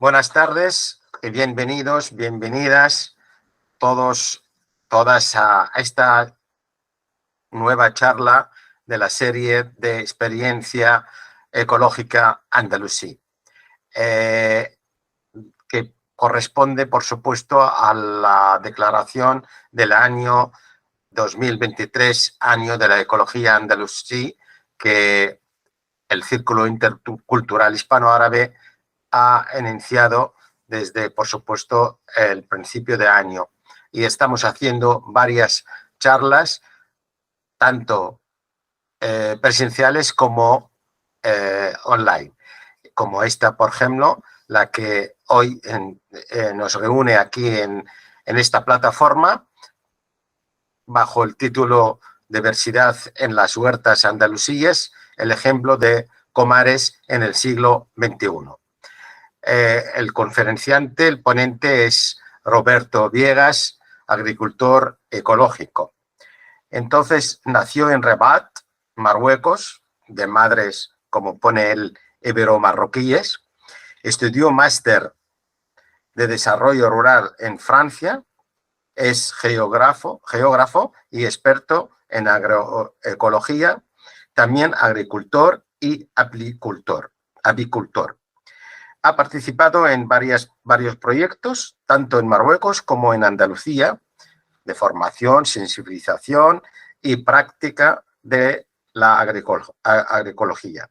Buenas tardes y bienvenidos, bienvenidas todas a esta nueva charla de la serie de experiencia ecológica andalusí, que corresponde, por supuesto, a la declaración del año 2023, año de la ecología andalusí, que el Círculo Intercultural Hispano-Árabe ha enunciado desde, por supuesto, el principio de año. Y estamos haciendo varias charlas, tanto presenciales como online, como esta, por ejemplo, la que hoy nos reúne aquí en esta plataforma, bajo el título Diversidad en las huertas andalusíes, el ejemplo de Comares en el siglo XXI. El conferenciante, el ponente es Roberto Viegas, agricultor ecológico. Entonces nació en Rabat, Marruecos, de madres, como pone él, ibero-marroquíes. Estudió máster de desarrollo rural en Francia. Es geógrafo y experto en agroecología, también agricultor y apicultor. Ha participado en varios proyectos, tanto en Marruecos como en Andalucía, de formación, sensibilización y práctica de la agroecología.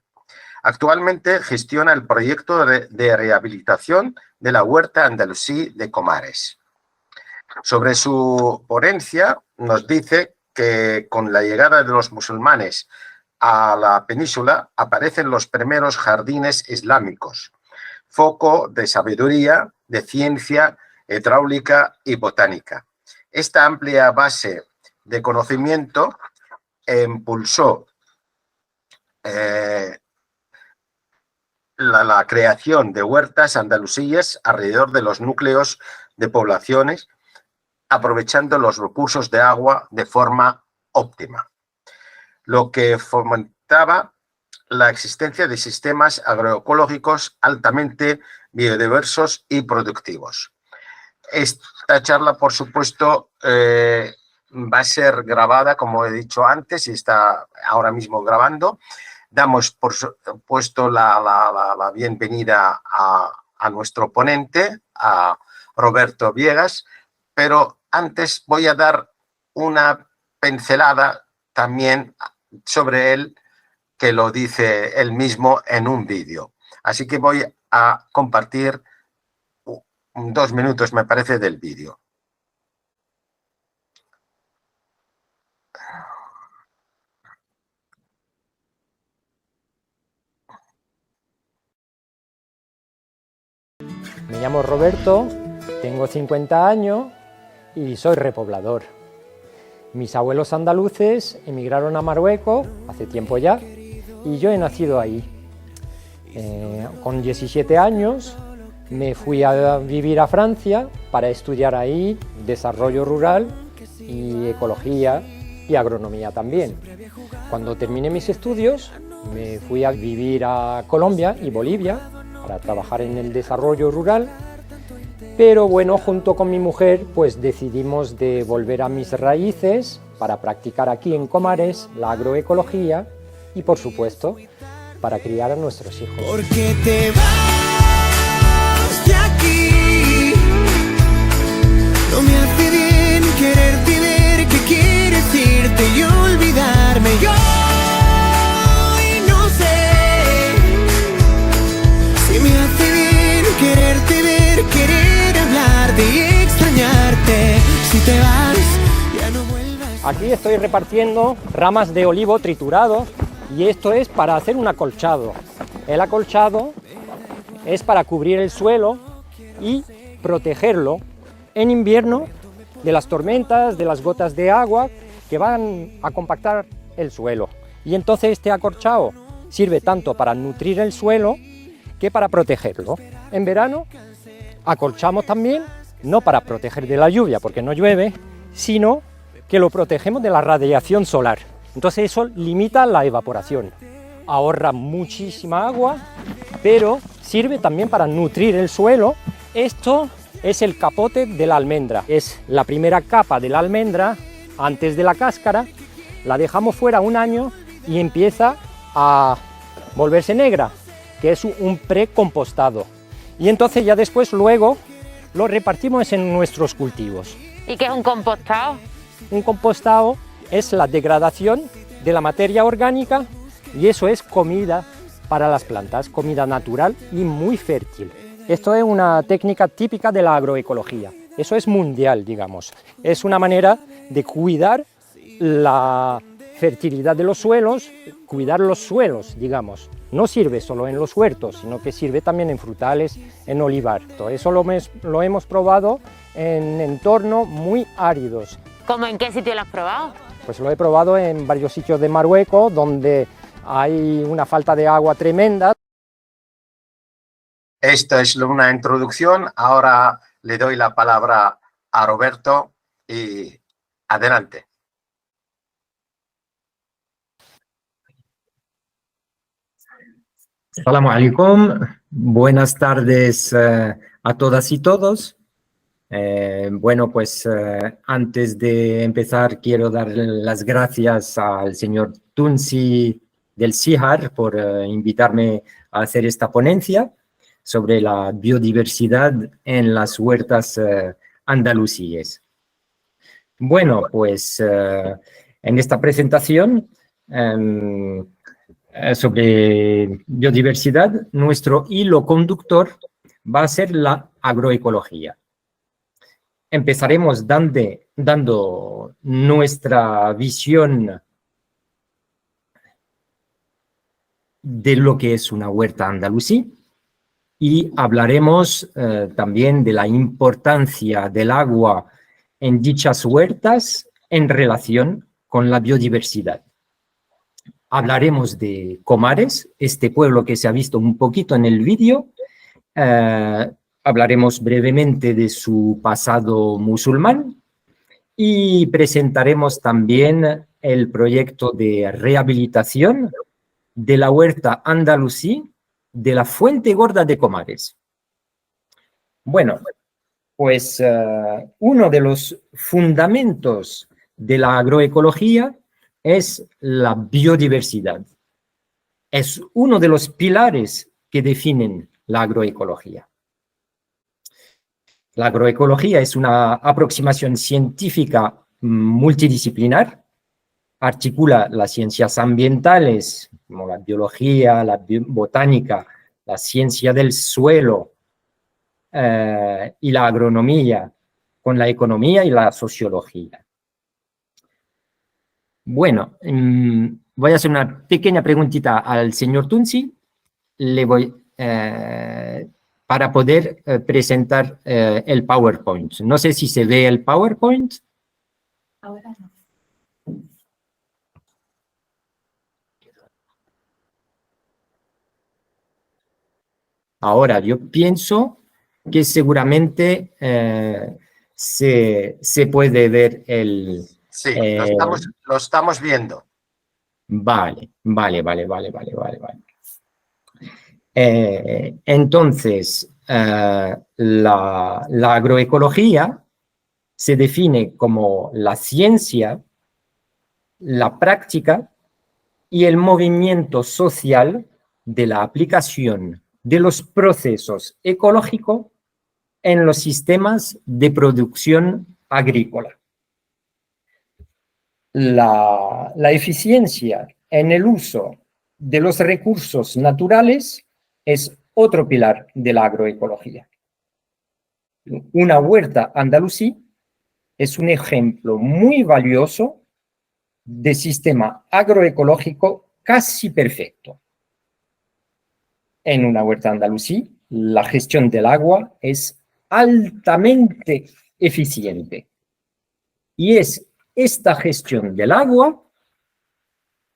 Actualmente gestiona el proyecto de rehabilitación de la huerta andalusí de Comares. Sobre su ponencia nos dice que con la llegada de los musulmanes a la península aparecen los primeros jardines islámicos, foco de sabiduría, de ciencia, hidráulica y botánica. Esta amplia base de conocimiento impulsó la creación de huertas andalusíes alrededor de los núcleos de poblaciones, aprovechando los recursos de agua de forma óptima, lo que fomentaba la existencia de sistemas agroecológicos altamente biodiversos y productivos. Esta charla, por supuesto, va a ser grabada, como he dicho antes, y está ahora mismo grabando. Damos, por supuesto, la bienvenida a nuestro ponente, a Roberto Viegas, pero antes voy a dar una pincelada también sobre él, que lo dice él mismo en un vídeo. Así que voy a compartir 2 minutos, me parece, del vídeo. Me llamo Roberto, tengo 50 años y soy repoblador. Mis abuelos andaluces emigraron a Marruecos hace tiempo ya y yo he nacido ahí. Con 17 años me fui a vivir a Francia para estudiar ahí desarrollo rural y ecología y agronomía también. Cuando terminé mis estudios me fui a vivir a Colombia y Bolivia para trabajar en el desarrollo rural, pero bueno, junto con mi mujer pues decidimos de volver a mis raíces para practicar aquí en Comares la agroecología y, por supuesto, para criar a nuestros hijos. Porque te vas de aquí, no me hace bien quererte ver que quieres irte y olvidarme. Yo no sé si me hace bien quererte ver, querer hablarte y extrañarte. Si te vas, ya no vuelvas. Aquí estoy repartiendo ramas de olivo triturado y esto es para hacer un acolchado. El acolchado es para cubrir el suelo y protegerlo en invierno de las tormentas, de las gotas de agua que van a compactar el suelo. Y entonces este acolchado sirve tanto para nutrir el suelo que para protegerlo. En verano acolchamos también, no para proteger de la lluvia porque no llueve, sino que lo protegemos de la radiación solar. Entonces eso limita la evaporación, ahorra muchísima agua, pero sirve también para nutrir el suelo. Esto es el capote de la almendra, es la primera capa de la almendra antes de la cáscara, la dejamos fuera un año y empieza a volverse negra, que es un precompostado. Y entonces ya después luego lo repartimos en nuestros cultivos. ¿Y qué es un compostado? Un compostado es la degradación de la materia orgánica y eso es comida para las plantas, comida natural y muy fértil. Esto es una técnica típica de la agroecología, eso es mundial, digamos. Es una manera de cuidar la fertilidad de los suelos, cuidar los suelos, digamos. No sirve solo en los huertos, sino que sirve también en frutales, en olivar. Todo eso lo hemos probado en entornos muy áridos. ¿Cómo en qué sitio lo has probado? Pues lo he probado en varios sitios de Marruecos, donde hay una falta de agua tremenda. Esto es una introducción. Ahora le doy la palabra a Roberto y adelante. Assalamu alaikum, buenas tardes a todas y todos. Antes de empezar quiero dar las gracias al señor Tunsi del CIHAR por invitarme a hacer esta ponencia sobre la biodiversidad en las huertas andalusíes. Bueno, pues en esta presentación sobre biodiversidad, nuestro hilo conductor va a ser la agroecología. Empezaremos dando nuestra visión de lo que es una huerta andalusí y hablaremos también de la importancia del agua en dichas huertas en relación con la biodiversidad. Hablaremos de Comares, este pueblo que se ha visto un poquito en el vídeo. Hablaremos brevemente de su pasado musulmán y presentaremos también el proyecto de rehabilitación de la huerta andalusí de la Fuente Gorda de Comares. Bueno, pues uno de los fundamentos de la agroecología es la biodiversidad. Es uno de los pilares que definen la agroecología. La agroecología es una aproximación científica multidisciplinar, articula las ciencias ambientales, como la biología, la botánica, la ciencia del suelo y la agronomía, con la economía y la sociología. Bueno, voy a hacer una pequeña preguntita al señor Tunsi. Le voy para poder presentar el PowerPoint. No sé si se ve el PowerPoint. Ahora no. Ahora, yo pienso que seguramente se puede ver el... Sí, lo estamos viendo. Vale. Entonces, la agroecología se define como la ciencia, la práctica y el movimiento social de la aplicación de los procesos ecológicos en los sistemas de producción agrícola. La eficiencia en el uso de los recursos naturales es otro pilar de la agroecología. Una huerta andalusí es un ejemplo muy valioso de sistema agroecológico casi perfecto. En una huerta andalusí, la gestión del agua es altamente eficiente. Y es esta gestión del agua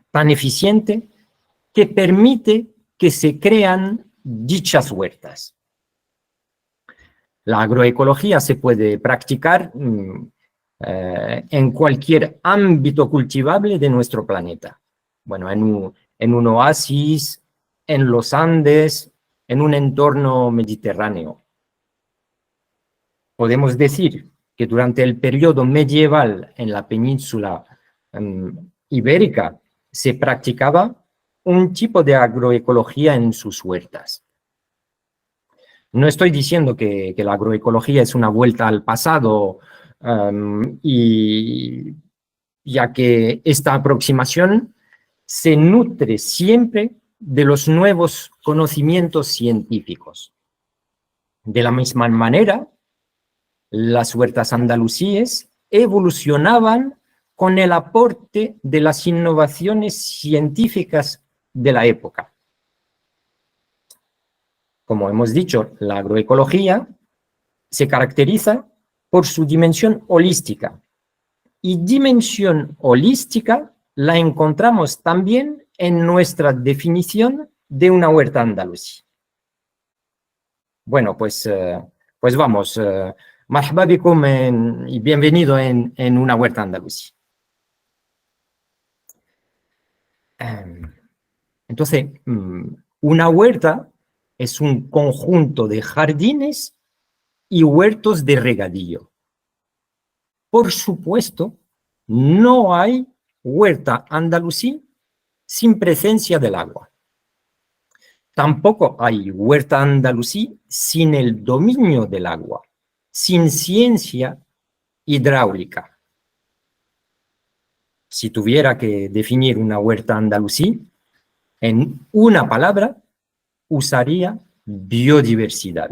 tan eficiente que permite que se crean dichas huertas. La agroecología se puede practicar en cualquier ámbito cultivable de nuestro planeta. Bueno, en un oasis, en los Andes, en un entorno mediterráneo. Podemos decir que durante el periodo medieval en la península ibérica se practicaba un tipo de agroecología en sus huertas. No estoy diciendo que la agroecología es una vuelta al pasado, y ya que esta aproximación se nutre siempre de los nuevos conocimientos científicos. De la misma manera, las huertas andalusíes evolucionaban con el aporte de las innovaciones científicas de la época. Como hemos dicho, la agroecología se caracteriza por su dimensión holística. Y dimensión holística la encontramos también en nuestra definición de una huerta andalusí. Bueno, pues vamos. Marhaba bikum y bienvenido en una huerta andalusí. Entonces, una huerta es un conjunto de jardines y huertos de regadío. Por supuesto, no hay huerta andalusí sin presencia del agua. Tampoco hay huerta andalusí sin el dominio del agua, sin ciencia hidráulica. Si tuviera que definir una huerta andalusí, en una palabra, usaría biodiversidad.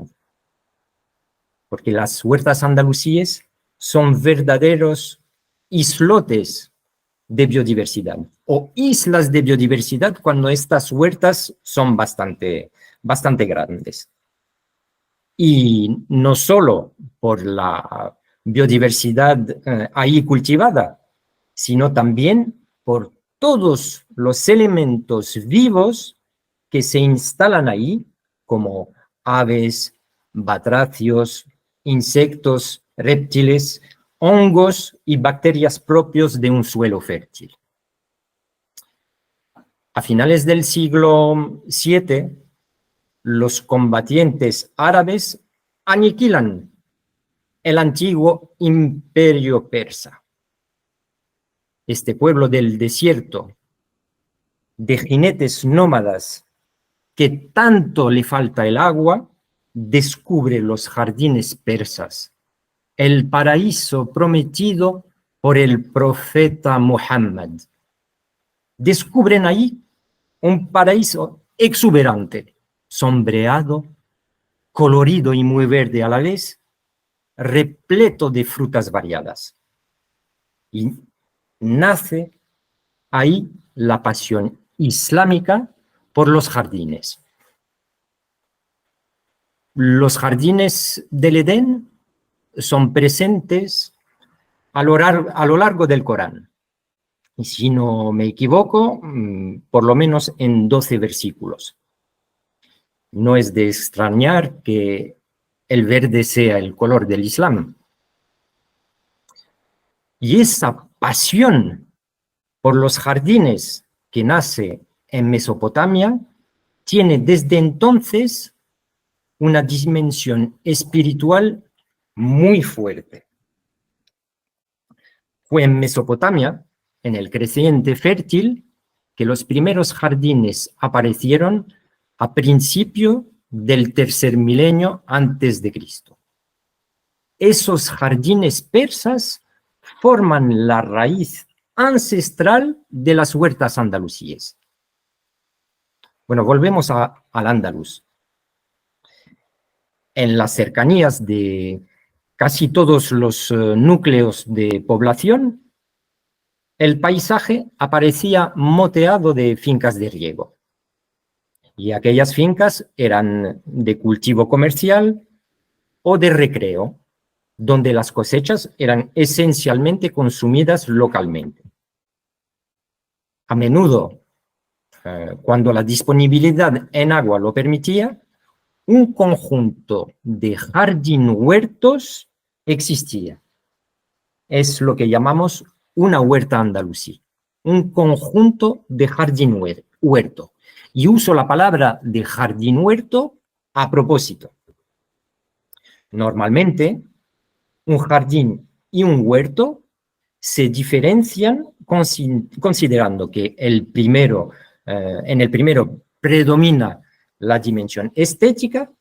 Porque las huertas andalusíes son verdaderos islotes de biodiversidad o islas de biodiversidad cuando estas huertas son bastante grandes. Y no solo por la biodiversidad ahí cultivada, sino también por todos los elementos vivos que se instalan ahí, como aves, batracios, insectos, reptiles, hongos y bacterias propios de un suelo fértil. A finales del siglo VII, los combatientes árabes aniquilan el antiguo imperio persa. Este pueblo del desierto, de jinetes nómadas, que tanto le falta el agua, descubre los jardines persas, el paraíso prometido por el profeta Muhammad. Descubren ahí un paraíso exuberante, sombreado, colorido y muy verde a la vez, repleto de frutas variadas. Y nace ahí la pasión islámica por los jardines. Los jardines del Edén son presentes a lo largo del Corán. Y si no me equivoco, por lo menos en 12 versículos. No es de extrañar que el verde sea el color del Islam. Y esa pasión por los jardines que nace en Mesopotamia tiene desde entonces una dimensión espiritual muy fuerte. Fue en Mesopotamia, en el creciente fértil, que los primeros jardines aparecieron a principio del tercer milenio antes de Cristo. Esos jardines persas forman la raíz ancestral de las huertas andalusíes. Bueno, volvemos al Andaluz. En las cercanías de casi todos los núcleos de población, el paisaje aparecía moteado de fincas de riego. Y aquellas fincas eran de cultivo comercial o de recreo, donde las cosechas eran esencialmente consumidas localmente. A menudo, cuando la disponibilidad en agua lo permitía, un conjunto de jardín-huertos existía. Es lo que llamamos una huerta andalusí, un conjunto de jardín-huerto. Y uso la palabra de jardín-huerto A propósito, normalmente un jardín y un huerto se diferencian considerando que en el primero predomina la dimensión estética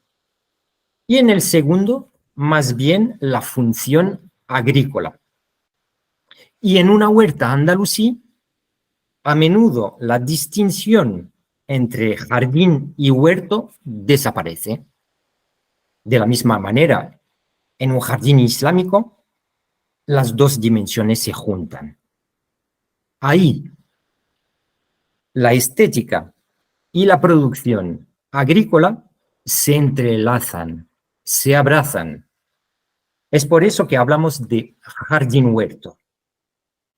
y en el segundo más bien la función agrícola. Y en una huerta andalusí, a menudo la distinción entre jardín y huerto desaparece. De la misma manera, en un jardín islámico, las dos dimensiones se juntan. Ahí, la estética y la producción agrícola se entrelazan, se abrazan. Es por eso que hablamos de jardín-huerto.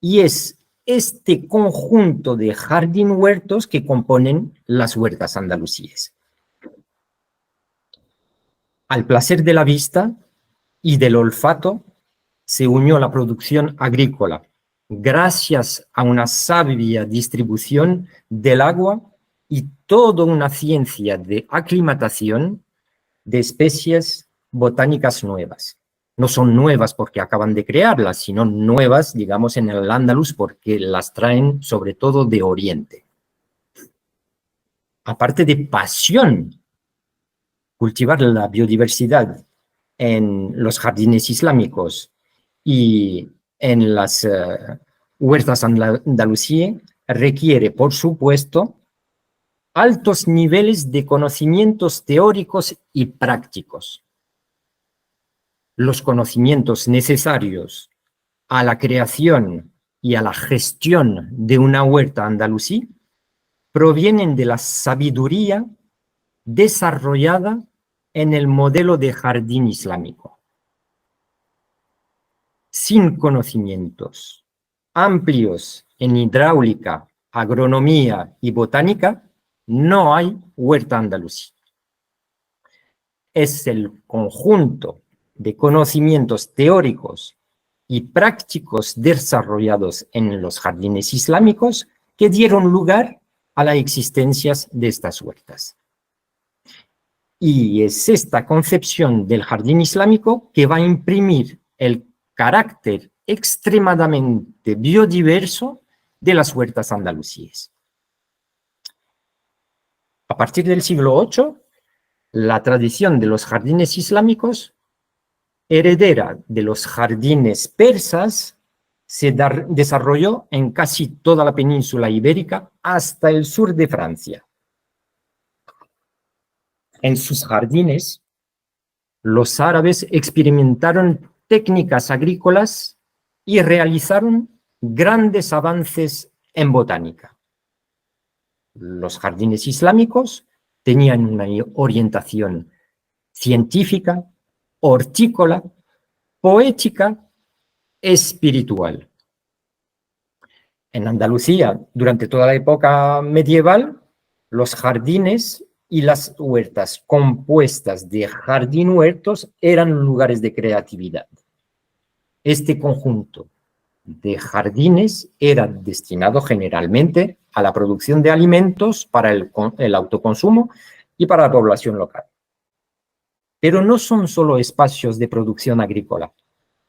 Y es este conjunto de jardín-huertos que componen las huertas andalusíes. Al placer de la vista y del olfato se unió la producción agrícola, gracias a una sabia distribución del agua y toda una ciencia de aclimatación de especies botánicas nuevas. No son nuevas porque acaban de crearlas, sino nuevas, digamos, en el Andaluz porque las traen sobre todo de Oriente. Aparte de pasión, cultivar la biodiversidad en los jardines islámicos y en las huertas andalusíes requiere, por supuesto, altos niveles de conocimientos teóricos y prácticos. Los conocimientos necesarios a la creación y a la gestión de una huerta andalusí provienen de la sabiduría desarrollada en el modelo de jardín islámico. Sin conocimientos amplios en hidráulica, agronomía y botánica, no hay huerta andalusí. Es el conjunto de conocimientos teóricos y prácticos desarrollados en los jardines islámicos que dieron lugar a la existencia de estas huertas. Y es esta concepción del jardín islámico que va a imprimir el carácter extremadamente biodiverso de las huertas andalusíes. A partir del siglo VIII, la tradición de los jardines islámicos, heredera de los jardines persas, se desarrolló en casi toda la península ibérica hasta el sur de Francia. En sus jardines, los árabes experimentaron técnicas agrícolas y realizaron grandes avances en botánica. Los jardines islámicos tenían una orientación científica, hortícola, poética, espiritual. En Andalucía, durante toda la época medieval, los jardines y las huertas compuestas de jardín-huertos eran lugares de creatividad. Este conjunto de jardines era destinado generalmente a la producción de alimentos para el autoconsumo y para la población local. Pero no son solo espacios de producción agrícola,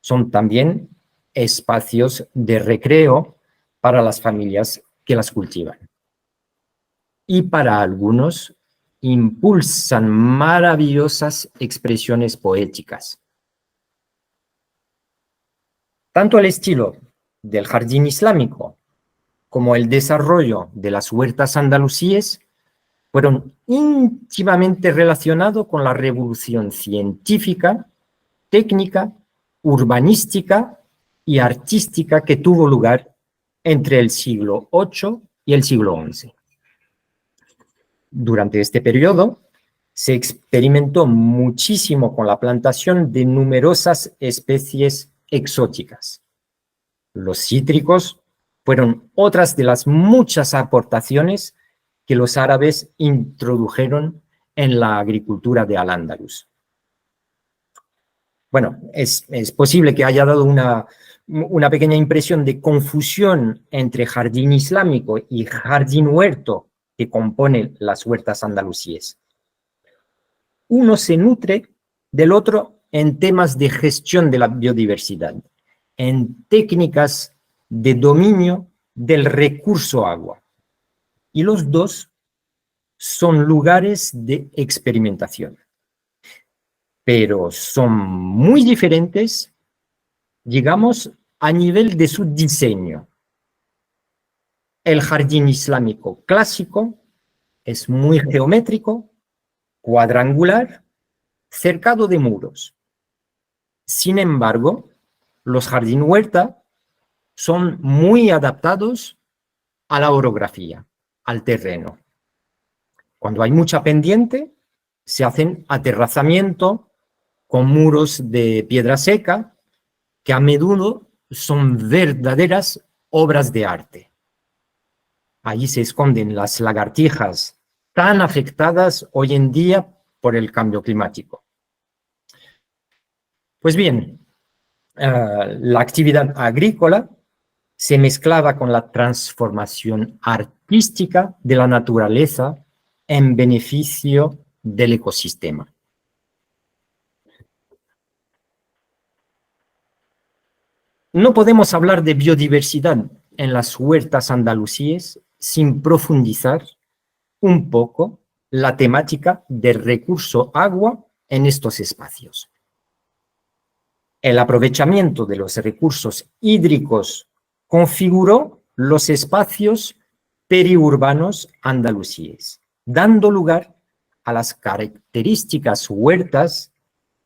son también espacios de recreo para las familias que las cultivan. Y para algunos impulsan maravillosas expresiones poéticas. Tanto el estilo del jardín islámico como el desarrollo de las huertas andalusíes fueron íntimamente relacionados con la revolución científica, técnica, urbanística y artística que tuvo lugar entre el siglo VIII y el siglo XI. Durante este periodo se experimentó muchísimo con la plantación de numerosas especies exóticas. Los cítricos fueron otras de las muchas aportaciones que los árabes introdujeron en la agricultura de Al-Ándalus. Bueno, es posible que haya dado una pequeña impresión de confusión entre jardín islámico y jardín huerto que componen las huertas andalusíes. uno se nutre del otro en temas de gestión de la biodiversidad, en técnicas de dominio del recurso agua. Y los dos son lugares de experimentación, pero son muy diferentes, digamos, a nivel de su diseño. El jardín islámico clásico es muy geométrico, cuadrangular, cercado de muros. Sin embargo, los jardín huerta son muy adaptados a la orografía, al terreno. Cuando hay mucha pendiente, se hacen aterrazamiento con muros de piedra seca, que a menudo son verdaderas obras de arte. Allí se esconden las lagartijas tan afectadas hoy en día por el cambio climático. Pues bien, la actividad agrícola se mezclaba con la transformación artística de la naturaleza en beneficio del ecosistema. No podemos hablar de biodiversidad en las huertas andalusíes sin profundizar un poco la temática del recurso agua en estos espacios. El aprovechamiento de los recursos hídricos configuró los espacios periurbanos andalusíes, dando lugar a las características huertas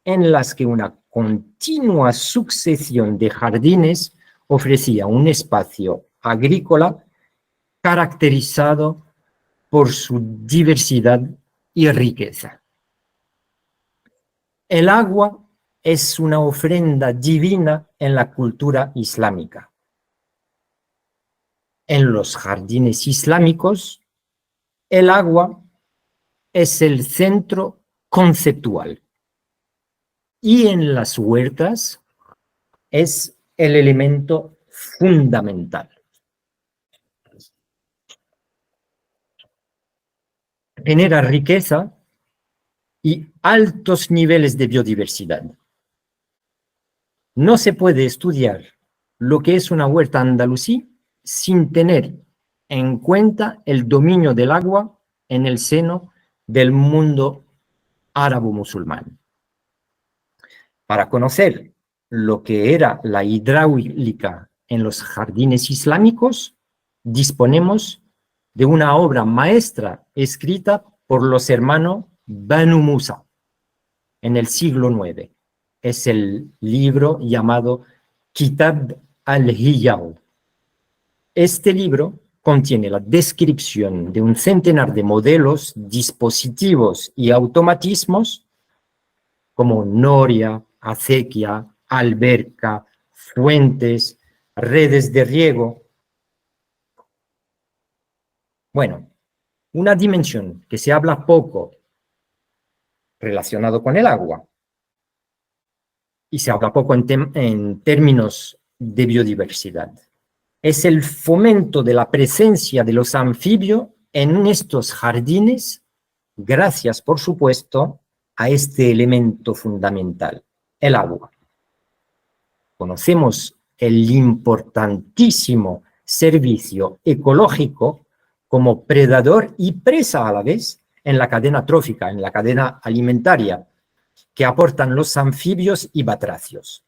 en las que una continua sucesión de jardines ofrecía un espacio agrícola caracterizado por su diversidad y riqueza. El agua es una ofrenda divina en la cultura islámica. En los jardines islámicos, el agua es el centro conceptual y en las huertas es el elemento fundamental. Genera riqueza y altos niveles de biodiversidad. No se puede estudiar lo que es una huerta andalusí sin tener en cuenta el dominio del agua en el seno del mundo árabo-musulmán. Para conocer lo que era la hidráulica en los jardines islámicos, disponemos de una obra maestra escrita por los hermanos Banu Musa en el siglo IX. Es el libro llamado Kitab al-Hiyal. Este libro contiene la descripción de un centenar de modelos, dispositivos y automatismos como noria, acequia, alberca, fuentes, redes de riego. Bueno, una dimensión que se habla poco relacionado con el agua y se habla poco en términos de biodiversidad. Es el fomento de la presencia de los anfibios en estos jardines, gracias, por supuesto, a este elemento fundamental, el agua. Conocemos el importantísimo servicio ecológico como predador y presa a la vez en la cadena trófica, en la cadena alimentaria, que aportan los anfibios y batracios.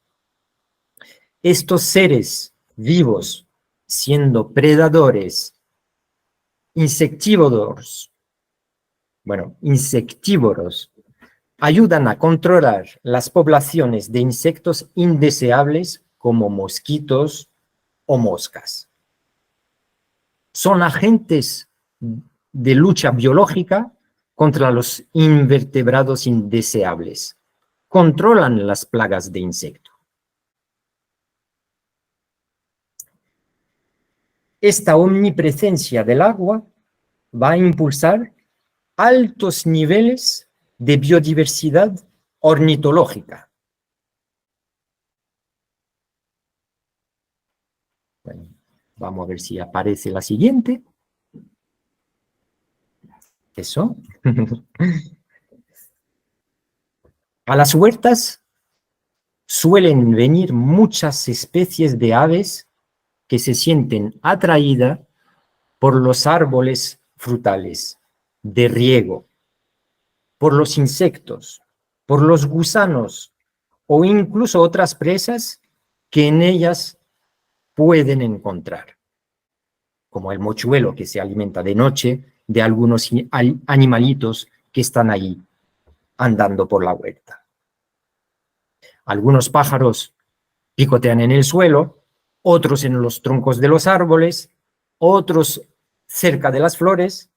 Estos seres vivos, siendo predadores, insectívoros, ayudan a controlar las poblaciones de insectos indeseables como mosquitos o moscas. Son agentes de lucha biológica contra los invertebrados indeseables. Controlan las plagas de insectos. Esta omnipresencia del agua va a impulsar altos niveles de biodiversidad ornitológica. Bueno, vamos a ver si aparece la siguiente. Eso. A las huertas suelen venir muchas especies de aves que se sienten atraídas por los árboles frutales de riego, por los insectos, por los gusanos o incluso otras presas que en ellas pueden encontrar, como el mochuelo que se alimenta de noche de algunos animalitos que están ahí andando por la huerta. Algunos pájaros picotean en el suelo, otros en los troncos de los árboles, otros cerca de las flores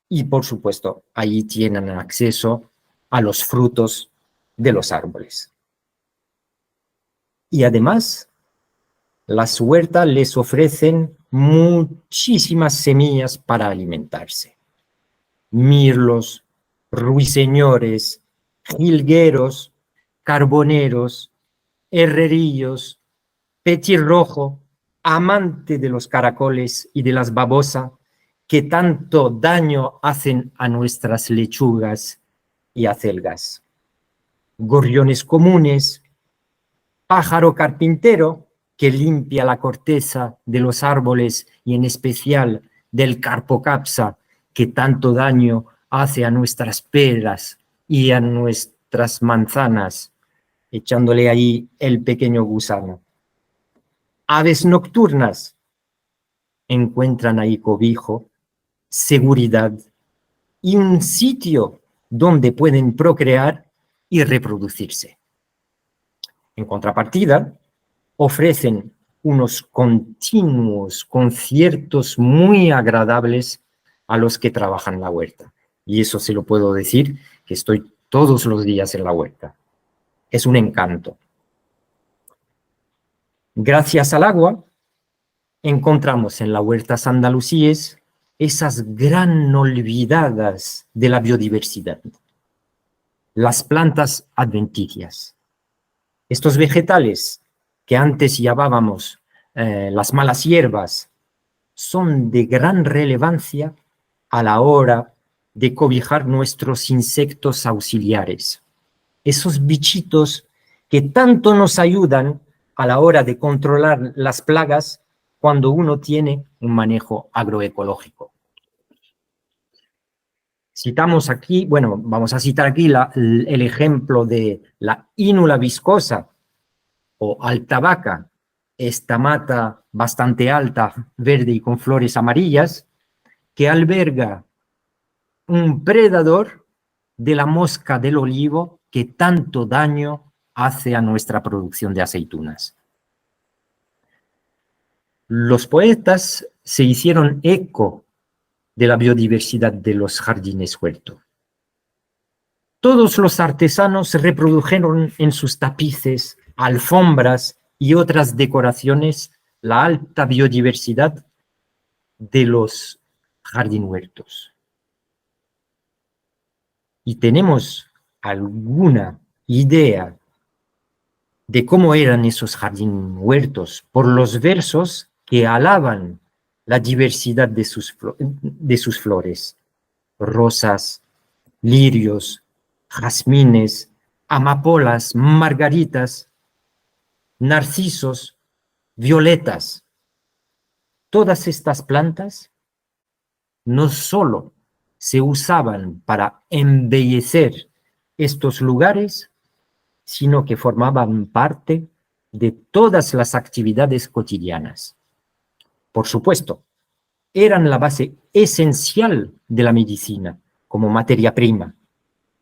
y, por supuesto, ahí tienen acceso a los frutos de los árboles. Y además, las huertas les ofrecen muchísimas semillas para alimentarse. Mirlos, ruiseñores, jilgueros, carboneros, herrerillos, petirrojo, amante de los caracoles y de las babosas que tanto daño hacen a nuestras lechugas y acelgas. Gorriones comunes, pájaro carpintero que limpia la corteza de los árboles y en especial del carpocapsa que tanto daño hace a nuestras peras y a nuestras manzanas, echándole ahí el pequeño gusano. Aves nocturnas encuentran ahí cobijo, seguridad y un sitio donde pueden procrear y reproducirse. En contrapartida, ofrecen unos continuos conciertos muy agradables a los que trabajan la huerta. Y eso se lo puedo decir, que estoy todos los días en la huerta. Es un encanto. Gracias al agua, encontramos en las huertas andalusíes esas gran olvidadas de la biodiversidad, las plantas adventicias. Estos vegetales que antes llamábamos las malas hierbas son de gran relevancia a la hora de cobijar nuestros insectos auxiliares, esos bichitos que tanto nos ayudan a la hora de controlar las plagas cuando uno tiene un manejo agroecológico. Citamos aquí, bueno, vamos a citar aquí el ejemplo de la ínula viscosa o altabaca, esta mata bastante alta, verde y con flores amarillas, que alberga un predador de la mosca del olivo que tanto daño hace a nuestra producción de aceitunas. Los poetas se hicieron eco de la biodiversidad de los jardines huerto. Todos los artesanos reprodujeron en sus tapices, alfombras y otras decoraciones la alta biodiversidad de los jardines huertos. Y tenemos alguna idea de cómo eran esos jardines huertos por los versos que alaban la diversidad de sus flores, rosas, lirios, jazmines, amapolas, margaritas, narcisos, violetas. Todas estas plantas no solo se usaban para embellecer estos lugares, sino que formaban parte de todas las actividades cotidianas. Por supuesto, eran la base esencial de la medicina como materia prima,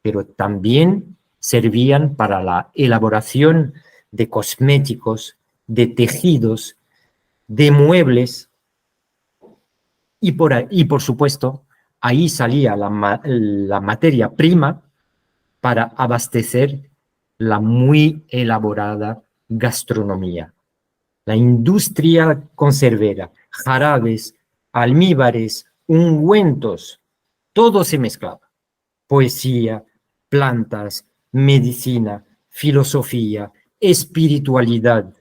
pero también servían para la elaboración de cosméticos, de tejidos, de muebles, y por supuesto, ahí salía la materia prima para abastecer la muy elaborada gastronomía. La industria conservera, jarabes, almíbares, ungüentos, todo se mezclaba. Poesía, plantas, medicina, filosofía, espiritualidad,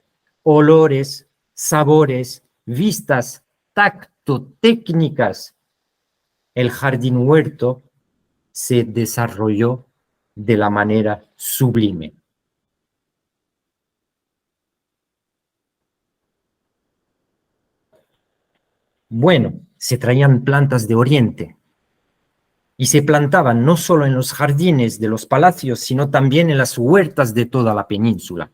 olores, sabores, vistas, tacto, técnicas. El jardín huerto se desarrolló de la manera sublime. Bueno, se traían plantas de Oriente y se plantaban no solo en los jardines de los palacios, sino también en las huertas de toda la península.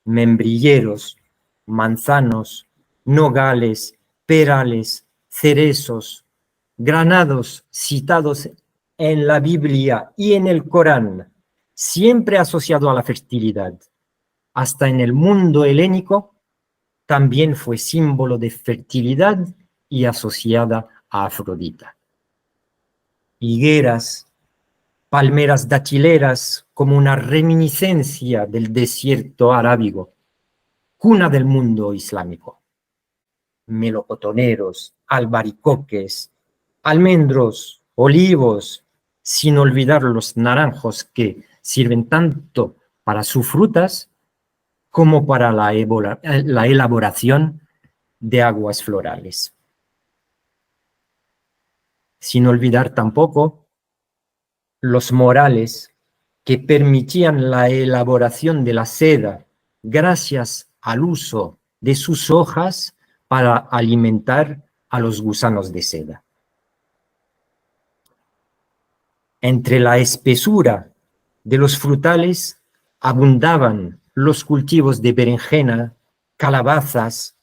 Membrilleros, manzanos, nogales, perales, cerezos, granados citados en la Biblia y en el Corán, siempre asociado a la fertilidad. Hasta en el mundo helénico también fue símbolo de fertilidad y asociada a Afrodita. Higueras, palmeras dachileras como una reminiscencia del desierto arábigo, cuna del mundo islámico. Melocotoneros, albaricoques, almendros, olivos, sin olvidar los naranjos que sirven tanto para sus frutas como para la elaboración de aguas florales. Sin olvidar tampoco los morales que permitían la elaboración de la seda gracias al uso de sus hojas para alimentar a los gusanos de seda. Entre la espesura de los frutales abundaban los cultivos de berenjena, calabazas,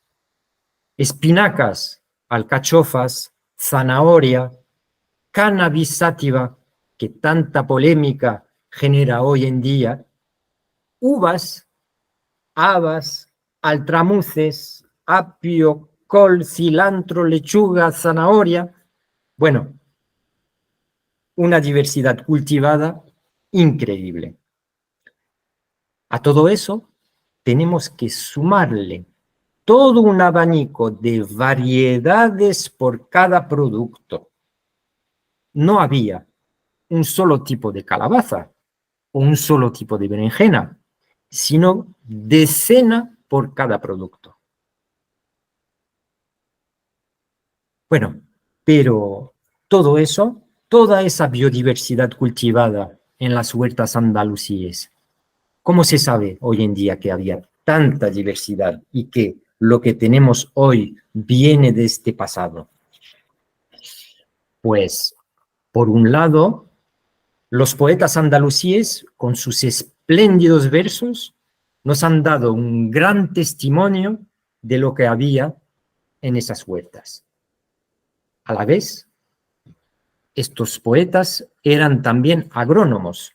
espinacas, alcachofas, zanahoria, cannabis sativa, que tanta polémica genera hoy en día, uvas, habas, altramuces, apio, col, cilantro, lechuga, zanahoria. Bueno, una diversidad cultivada increíble. A todo eso tenemos que sumarle todo un abanico de variedades por cada producto. No había un solo tipo de calabaza o un solo tipo de berenjena, sino decena por cada producto. Bueno, pero todo eso, toda esa biodiversidad cultivada en las huertas andalusíes, ¿cómo se sabe hoy en día que había tanta diversidad y que lo que tenemos hoy viene de este pasado? Pues, por un lado, los poetas andalusíes, con sus espléndidos versos, nos han dado un gran testimonio de lo que había en esas huertas. A la vez, estos poetas eran también agrónomos.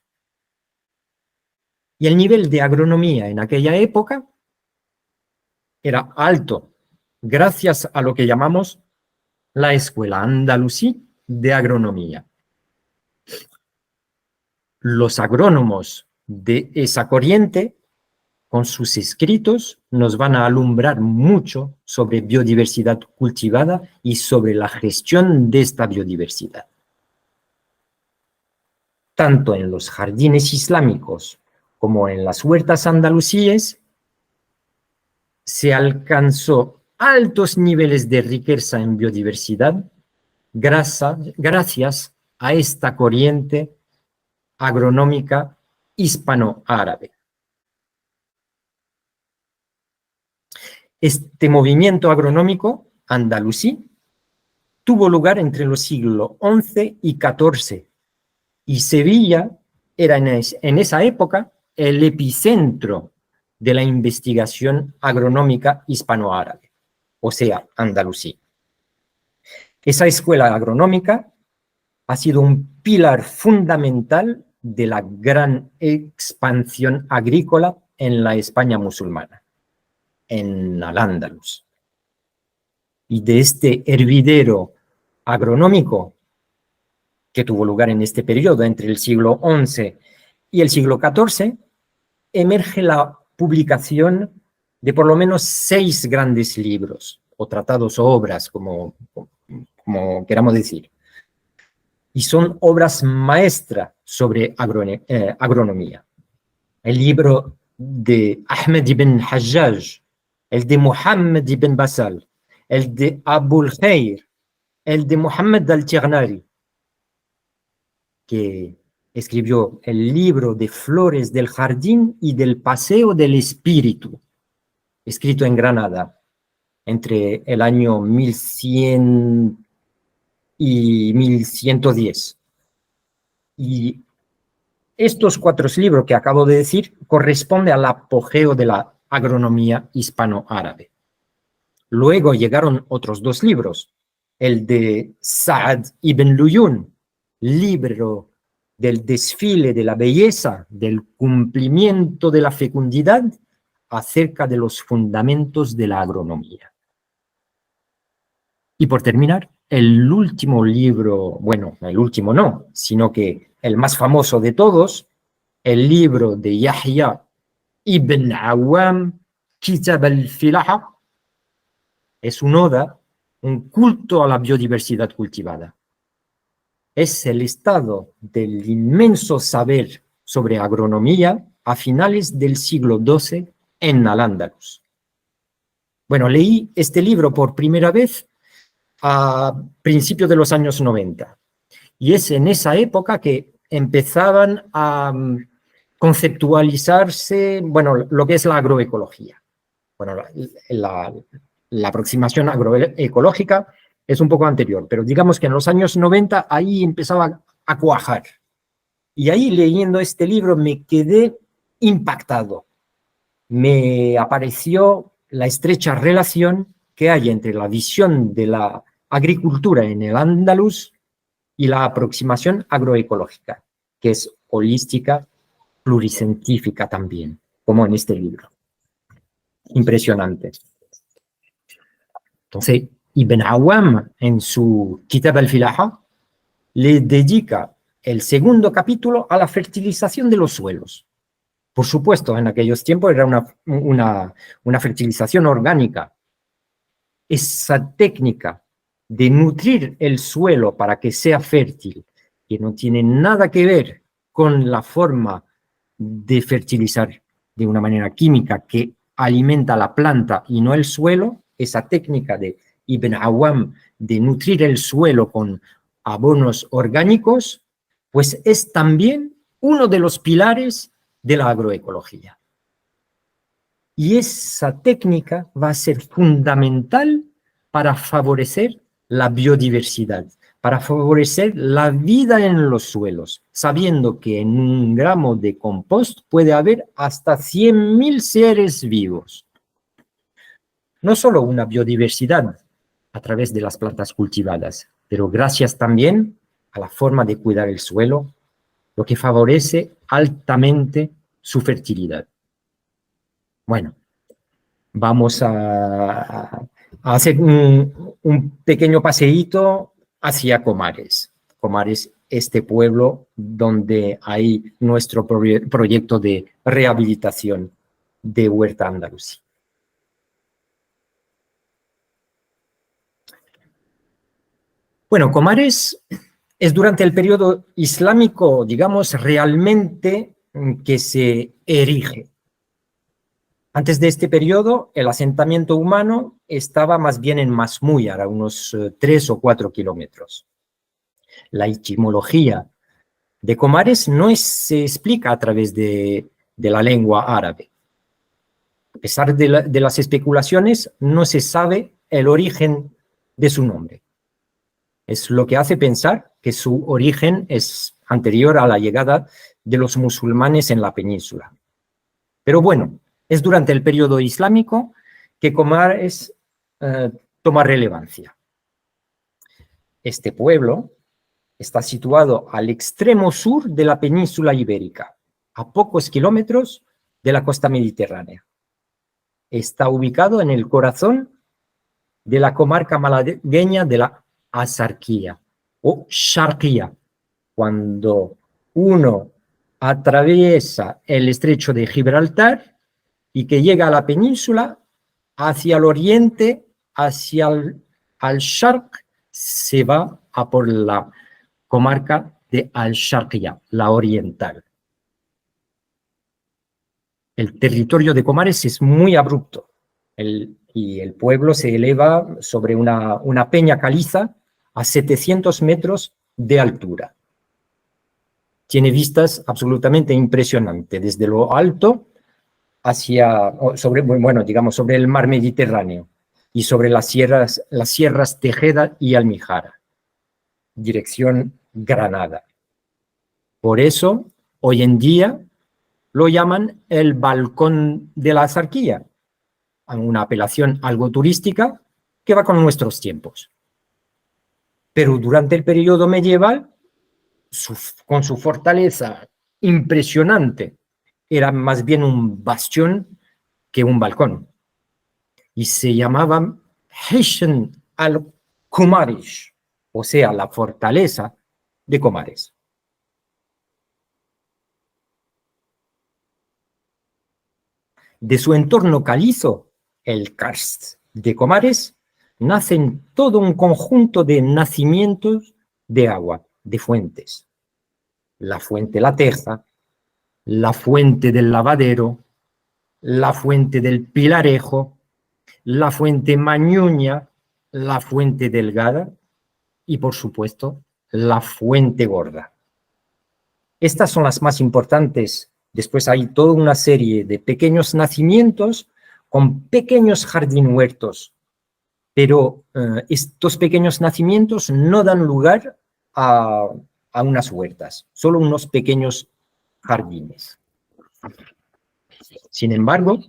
Y el nivel de agronomía en aquella época era alto, gracias a lo que llamamos la Escuela Andalusí de Agronomía. Los agrónomos de esa corriente, con sus escritos, nos van a alumbrar mucho sobre biodiversidad cultivada y sobre la gestión de esta biodiversidad. Tanto en los jardines islámicos como en las huertas andalusíes, se alcanzó altos niveles de riqueza en biodiversidad gracias a esta corriente agronómica hispano-árabe. Este movimiento agronómico andalusí tuvo lugar entre los siglos XI y XIV, y Sevilla era en esa época el epicentro de la investigación agronómica hispano-árabe, o sea, andalusí. Esa escuela agronómica ha sido un pilar fundamental de la gran expansión agrícola en la España musulmana, en Al-Ándalus. Y de este hervidero agronómico que tuvo lugar en este periodo entre el siglo XI y el siglo XIV, emerge la publicación de por lo menos 6 grandes libros, o tratados o obras, como queramos decir. Y son obras maestras sobre agronomía. El libro de Ahmed ibn Hajjaj, el de Muhammad ibn Basal, el de Abul Khair, el de Muhammad al-Tighnari, que escribió el libro de Flores del Jardín y del Paseo del Espíritu, escrito en Granada entre el año 1100 y 1110. Y estos 4 libros que acabo de decir corresponden al apogeo de la agronomía hispano-árabe. Luego llegaron otros 2 libros, el de Sa'd ibn Luyun, libro del desfile de la belleza, del cumplimiento de la fecundidad, acerca de los fundamentos de la agronomía. Y por terminar, el último libro, bueno, el último no, sino que el más famoso de todos, el libro de Yahya ibn Awam, Kitab al-Filaha, es un oda, un culto a la biodiversidad cultivada. Es el estado del inmenso saber sobre agronomía a finales del siglo XII en Al-Ándalus. Bueno, leí este libro por primera vez a principios de los años 90. Y es en esa época que empezaban a conceptualizarse, bueno, lo que es la agroecología. Bueno, la aproximación agroecológica es un poco anterior, pero digamos que en los años 90 ahí empezaba a cuajar. Y ahí leyendo este libro me quedé impactado. Me apareció la estrecha relación que hay entre la visión de la agricultura en el Andaluz y la aproximación agroecológica, que es holística, pluricientífica también, como en este libro. Impresionante. Entonces, Ibn Awam, en su Kitab al-Filaha, le dedica el segundo capítulo a la fertilización de los suelos. Por supuesto, en aquellos tiempos era una fertilización orgánica. Esa técnica de nutrir el suelo para que sea fértil, que no tiene nada que ver con la forma de fertilizar de una manera química que alimenta la planta y no el suelo, esa técnica de Ibn Awam de nutrir el suelo con abonos orgánicos, pues es también uno de los pilares de la agroecología. Y esa técnica va a ser fundamental para favorecer la biodiversidad, para favorecer la vida en los suelos, sabiendo que en 1 gramo de compost puede haber hasta 100.000 seres vivos. No solo una biodiversidad a través de las plantas cultivadas, pero gracias también a la forma de cuidar el suelo, lo que favorece altamente su fertilidad. Bueno, vamos a hacer un pequeño paseíto hacia Comares. Comares, este pueblo donde hay nuestro proyecto de rehabilitación de Huerta Andalusí. Bueno, Comares es durante el periodo islámico, digamos, realmente que se erige. Antes de este periodo, el asentamiento humano estaba más bien en Masmuyar, a unos 3 o 4 kilómetros. La etimología de Comares no se explica a través de la lengua árabe. A pesar de las especulaciones, no se sabe el origen de su nombre. Es lo que hace pensar que su origen es anterior a la llegada de los musulmanes en la península. Pero bueno, es durante el periodo islámico que Comares toma relevancia. Este pueblo está situado al extremo sur de la península ibérica, a pocos kilómetros de la costa mediterránea. Está ubicado en el corazón de la comarca malagueña de la Asarquía o Sharquía. Cuando uno atraviesa el estrecho de Gibraltar y que llega a la península, hacia el oriente, hacia al-Sharq, se va a por la comarca de Al-Sharqiyya, la oriental. El territorio de Comares es muy abrupto y el pueblo se eleva sobre una peña caliza a 700 metros de altura. Tiene vistas absolutamente impresionantes desde lo alto sobre el mar Mediterráneo y sobre las sierras Tejeda y Almijara, dirección Granada. Por eso, hoy en día, lo llaman el Balcón de la Zarquilla, una apelación algo turística que va con nuestros tiempos. Pero durante el periodo medieval, con su fortaleza impresionante, era más bien un bastión que un balcón. Y se llamaban Hisn al-Kumarish, o sea, la fortaleza de Comares. De su entorno calizo, el karst de Comares, nacen todo un conjunto de nacimientos de agua, de fuentes. La fuente La Teja, la fuente del Lavadero, la fuente del Pilarejo, la fuente Mañuña, la fuente Delgada y, por supuesto, la fuente Gorda. Estas son las más importantes. Después hay toda una serie de pequeños nacimientos con pequeños jardín huertos, pero estos pequeños nacimientos no dan lugar a unas huertas, solo unos pequeños jardines. Sin embargo,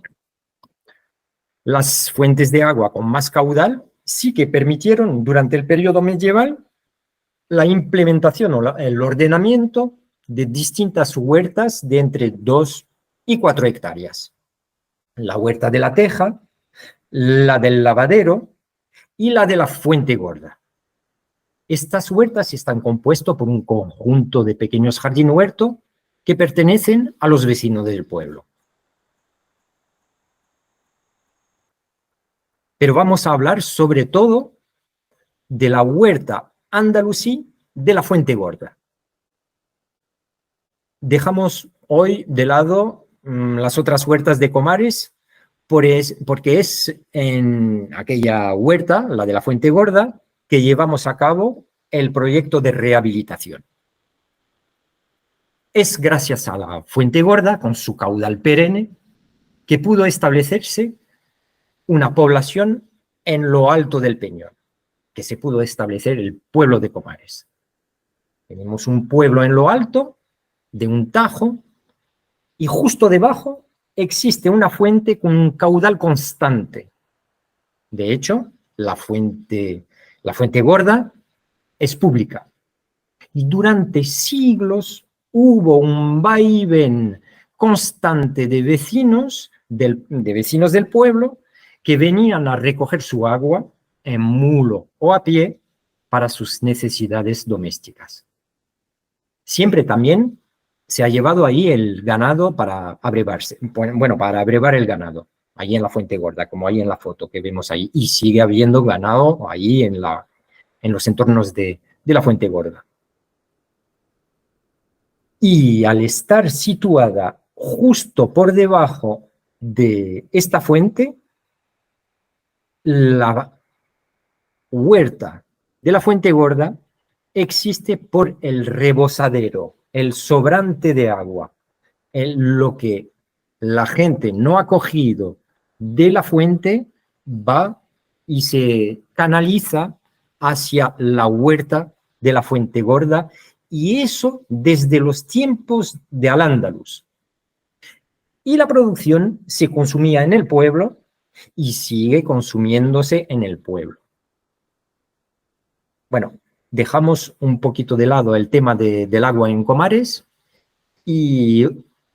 las fuentes de agua con más caudal sí que permitieron durante el periodo medieval la implementación o el ordenamiento de distintas huertas de entre 2 y 4 hectáreas. La huerta de La Teja, la del Lavadero y la de la Fuente Gorda. Estas huertas están compuestas por un conjunto de pequeños jardín huerto que pertenecen a los vecinos del pueblo. Pero vamos a hablar sobre todo de la huerta andalusí de la Fuente Gorda. Dejamos hoy de lado las otras huertas de Comares porque es en aquella huerta, la de la Fuente Gorda, que llevamos a cabo el proyecto de rehabilitación. Es gracias a la Fuente Gorda, con su caudal perenne, que pudo establecerse una población en lo alto del Peñón, que se pudo establecer el pueblo de Comares. Tenemos un pueblo en lo alto, de un tajo, y justo debajo existe una fuente con un caudal constante. De hecho, la fuente Gorda es pública. Y durante siglos hubo un vaivén constante de vecinos del pueblo que venían a recoger su agua en mulo o a pie para sus necesidades domésticas. Siempre también se ha llevado ahí el ganado para abrevarse, para abrevar el ganado, ahí en la Fuente Gorda, como ahí en la foto que vemos ahí, y sigue habiendo ganado ahí en los entornos de la Fuente Gorda. Y al estar situada justo por debajo de esta fuente, la huerta de la Fuente Gorda existe por el rebosadero, el sobrante de agua, lo que la gente no ha cogido de la fuente va y se canaliza hacia la huerta de la Fuente Gorda, y eso desde los tiempos de Al-Ándalus. Y la producción se consumía en el pueblo y sigue consumiéndose en el pueblo. Bueno, dejamos un poquito de lado el tema del agua en Comares y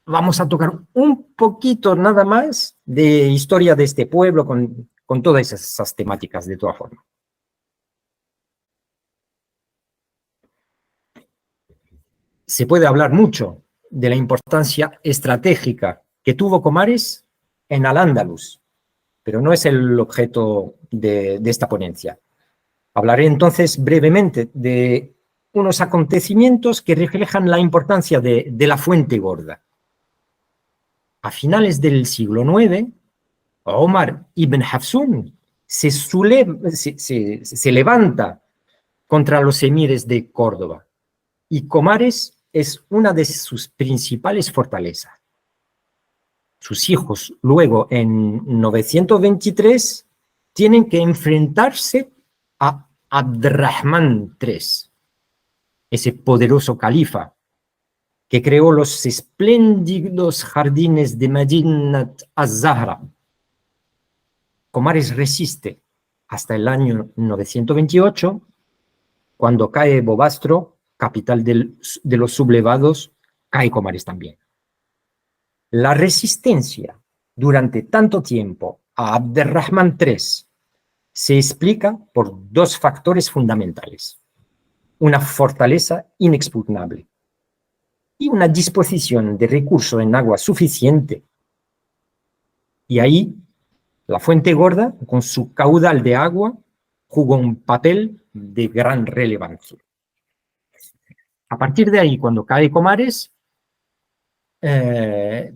vamos a tocar un poquito nada más de historia de este pueblo con todas esas temáticas de toda forma. Se puede hablar mucho de la importancia estratégica que tuvo Comares en Al-Ándalus, pero no es el objeto de esta ponencia. Hablaré entonces brevemente de unos acontecimientos que reflejan la importancia de la Fuente Gorda. A finales del siglo IX, Omar ibn Hafsun se levanta contra los emires de Córdoba y Comares es una de sus principales fortalezas. Sus hijos, luego en 923, tienen que enfrentarse a Abderrahmán III, ese poderoso califa que creó los espléndidos jardines de Medinat az-Zahra. Comares resiste hasta el año 928, cuando cae Bobastro, capital de los sublevados, cae Comares también. La resistencia durante tanto tiempo a Abderrahmán III se explica por dos factores fundamentales: una fortaleza inexpugnable y una disposición de recursos en agua suficiente. Y ahí la Fuente Gorda, con su caudal de agua, jugó un papel de gran relevancia. A partir de ahí, cuando cae Comares, se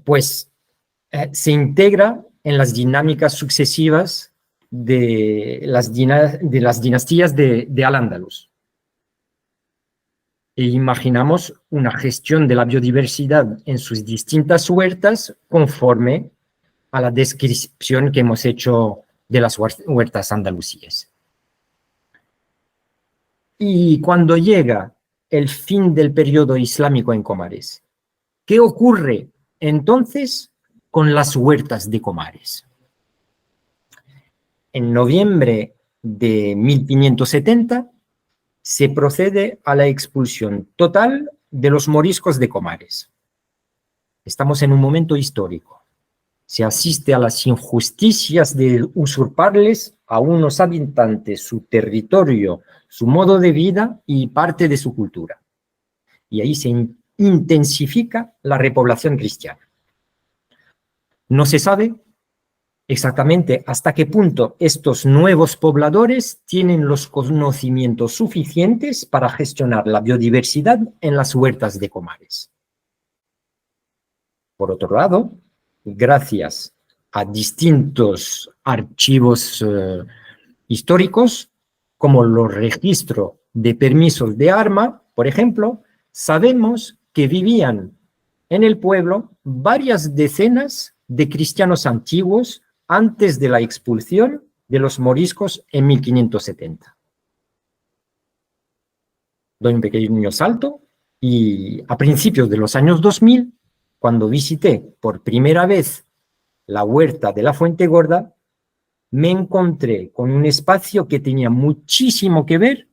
integra en las dinámicas sucesivas de las dinastías de Al-Ándalus. E imaginamos una gestión de la biodiversidad en sus distintas huertas conforme a la descripción que hemos hecho de las huertas andalusíes. Y cuando llega el fin del periodo islámico en Comares, ¿qué ocurre entonces con las huertas de Comares? En noviembre de 1570 se procede a la expulsión total de los moriscos de Comares. Estamos en un momento histórico. Se asiste a las injusticias de usurparles a unos habitantes su territorio, su modo de vida y parte de su cultura. Y ahí se intensifica la repoblación cristiana. No se sabe exactamente hasta qué punto estos nuevos pobladores tienen los conocimientos suficientes para gestionar la biodiversidad en las huertas de Comares. Por otro lado, gracias a distintos archivos históricos, como los registros de permisos de arma, por ejemplo, sabemos que vivían en el pueblo varias decenas de cristianos antiguos antes de la expulsión de los moriscos en 1570. Doy un pequeño salto y a principios de los años 2000, cuando visité por primera vez la huerta de la Fuente Gorda, me encontré con un espacio que tenía muchísimo que ver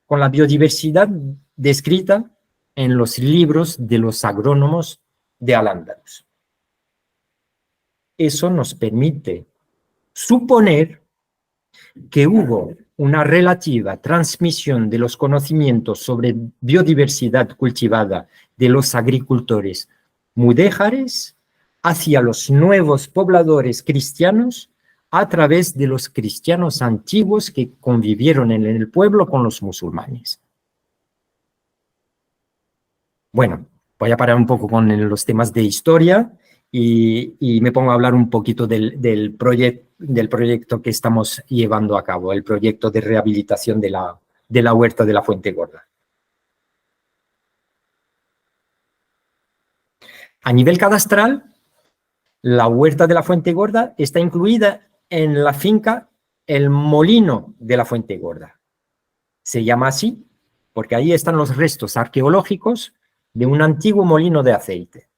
con la biodiversidad descrita en los libros de los agrónomos de Al-Ándalus. Eso nos permite suponer que hubo una relativa transmisión de los conocimientos sobre biodiversidad cultivada de los agricultores mudéjares hacia los nuevos pobladores cristianos a través de los cristianos antiguos que convivieron en el pueblo con los musulmanes. Bueno, voy a parar un poco con los temas de historia y me pongo a hablar un poquito del proyecto que estamos llevando a cabo, el proyecto de rehabilitación de la huerta de la Fuente Gorda. A nivel cadastral, la huerta de la Fuente Gorda está incluida en la finca El Molino de la Fuente Gorda. Se llama así porque ahí están los restos arqueológicos de un antiguo molino de aceite.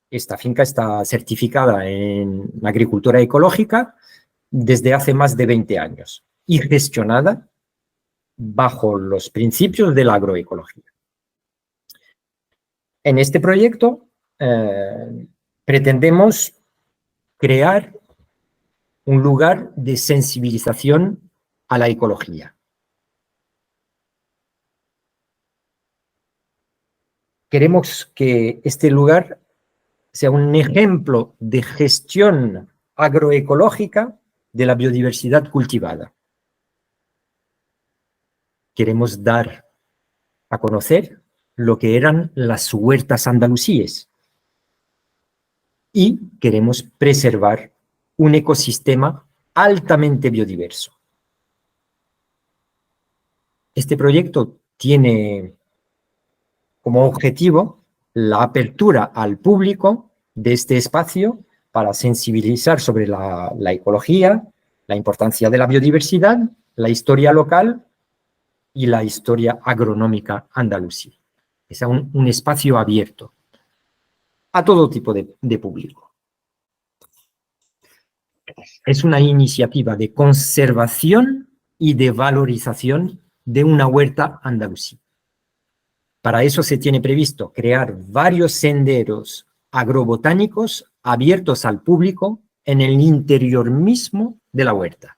Esta finca está certificada en agricultura ecológica desde hace más de 20 años y gestionada bajo los principios de la agroecología. En este proyecto pretendemos crear un lugar de sensibilización a la ecología. Queremos que este lugar sea un ejemplo de gestión agroecológica de la biodiversidad cultivada. Queremos dar a conocer lo que eran las huertas andalusíes y queremos preservar un ecosistema altamente biodiverso. Este proyecto tiene como objetivo la apertura al público de este espacio para sensibilizar sobre la ecología, la importancia de la biodiversidad, la historia local y la historia agronómica andalusí. Es un espacio abierto a todo tipo de público. Es una iniciativa de conservación y de valorización de una huerta andalusí. Para eso se tiene previsto crear varios senderos agrobotánicos abiertos al público en el interior mismo de la huerta.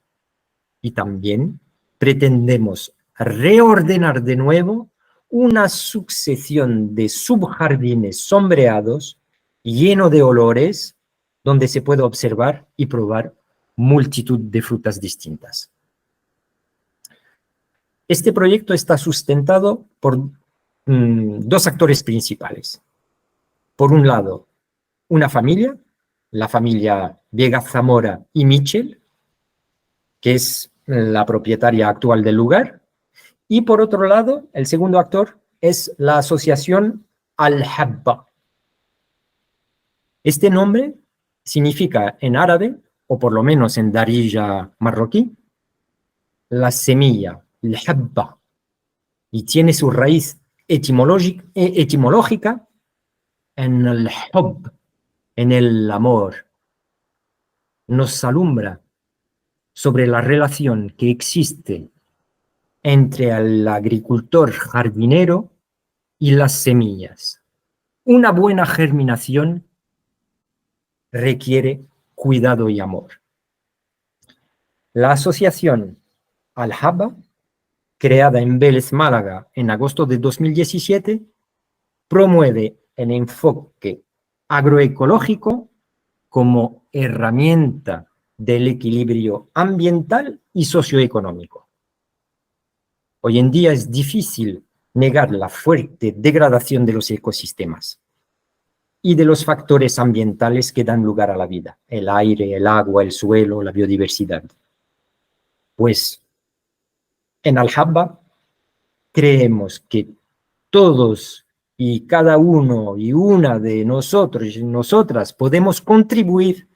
Y también pretendemos reordenar de nuevo una sucesión de subjardines sombreados lleno de olores donde se puede observar y probar multitud de frutas distintas. Este proyecto está sustentado por dos actores principales. Por un lado, una familia, la familia Vega Zamora y Michel, que es la propietaria actual del lugar, y por otro lado, el segundo actor es la asociación Al-Habba. Este nombre significa en árabe, o por lo menos en darija marroquí, la semilla, el-habba, y tiene su raíz etimológica en el hub, en el amor. Nos alumbra sobre la relación que existe entre el agricultor jardinero y las semillas. Una buena germinación requiere cuidado y amor. La asociación Al-Habba, creada en Vélez, Málaga, en agosto de 2017, promueve el enfoque agroecológico como herramienta del equilibrio ambiental y socioeconómico. Hoy en día es difícil negar la fuerte degradación de los ecosistemas y de los factores ambientales que dan lugar a la vida, el aire, el agua, el suelo, la biodiversidad. Pues en Al-Habba creemos que todos y cada uno y una de nosotros y nosotras podemos contribuir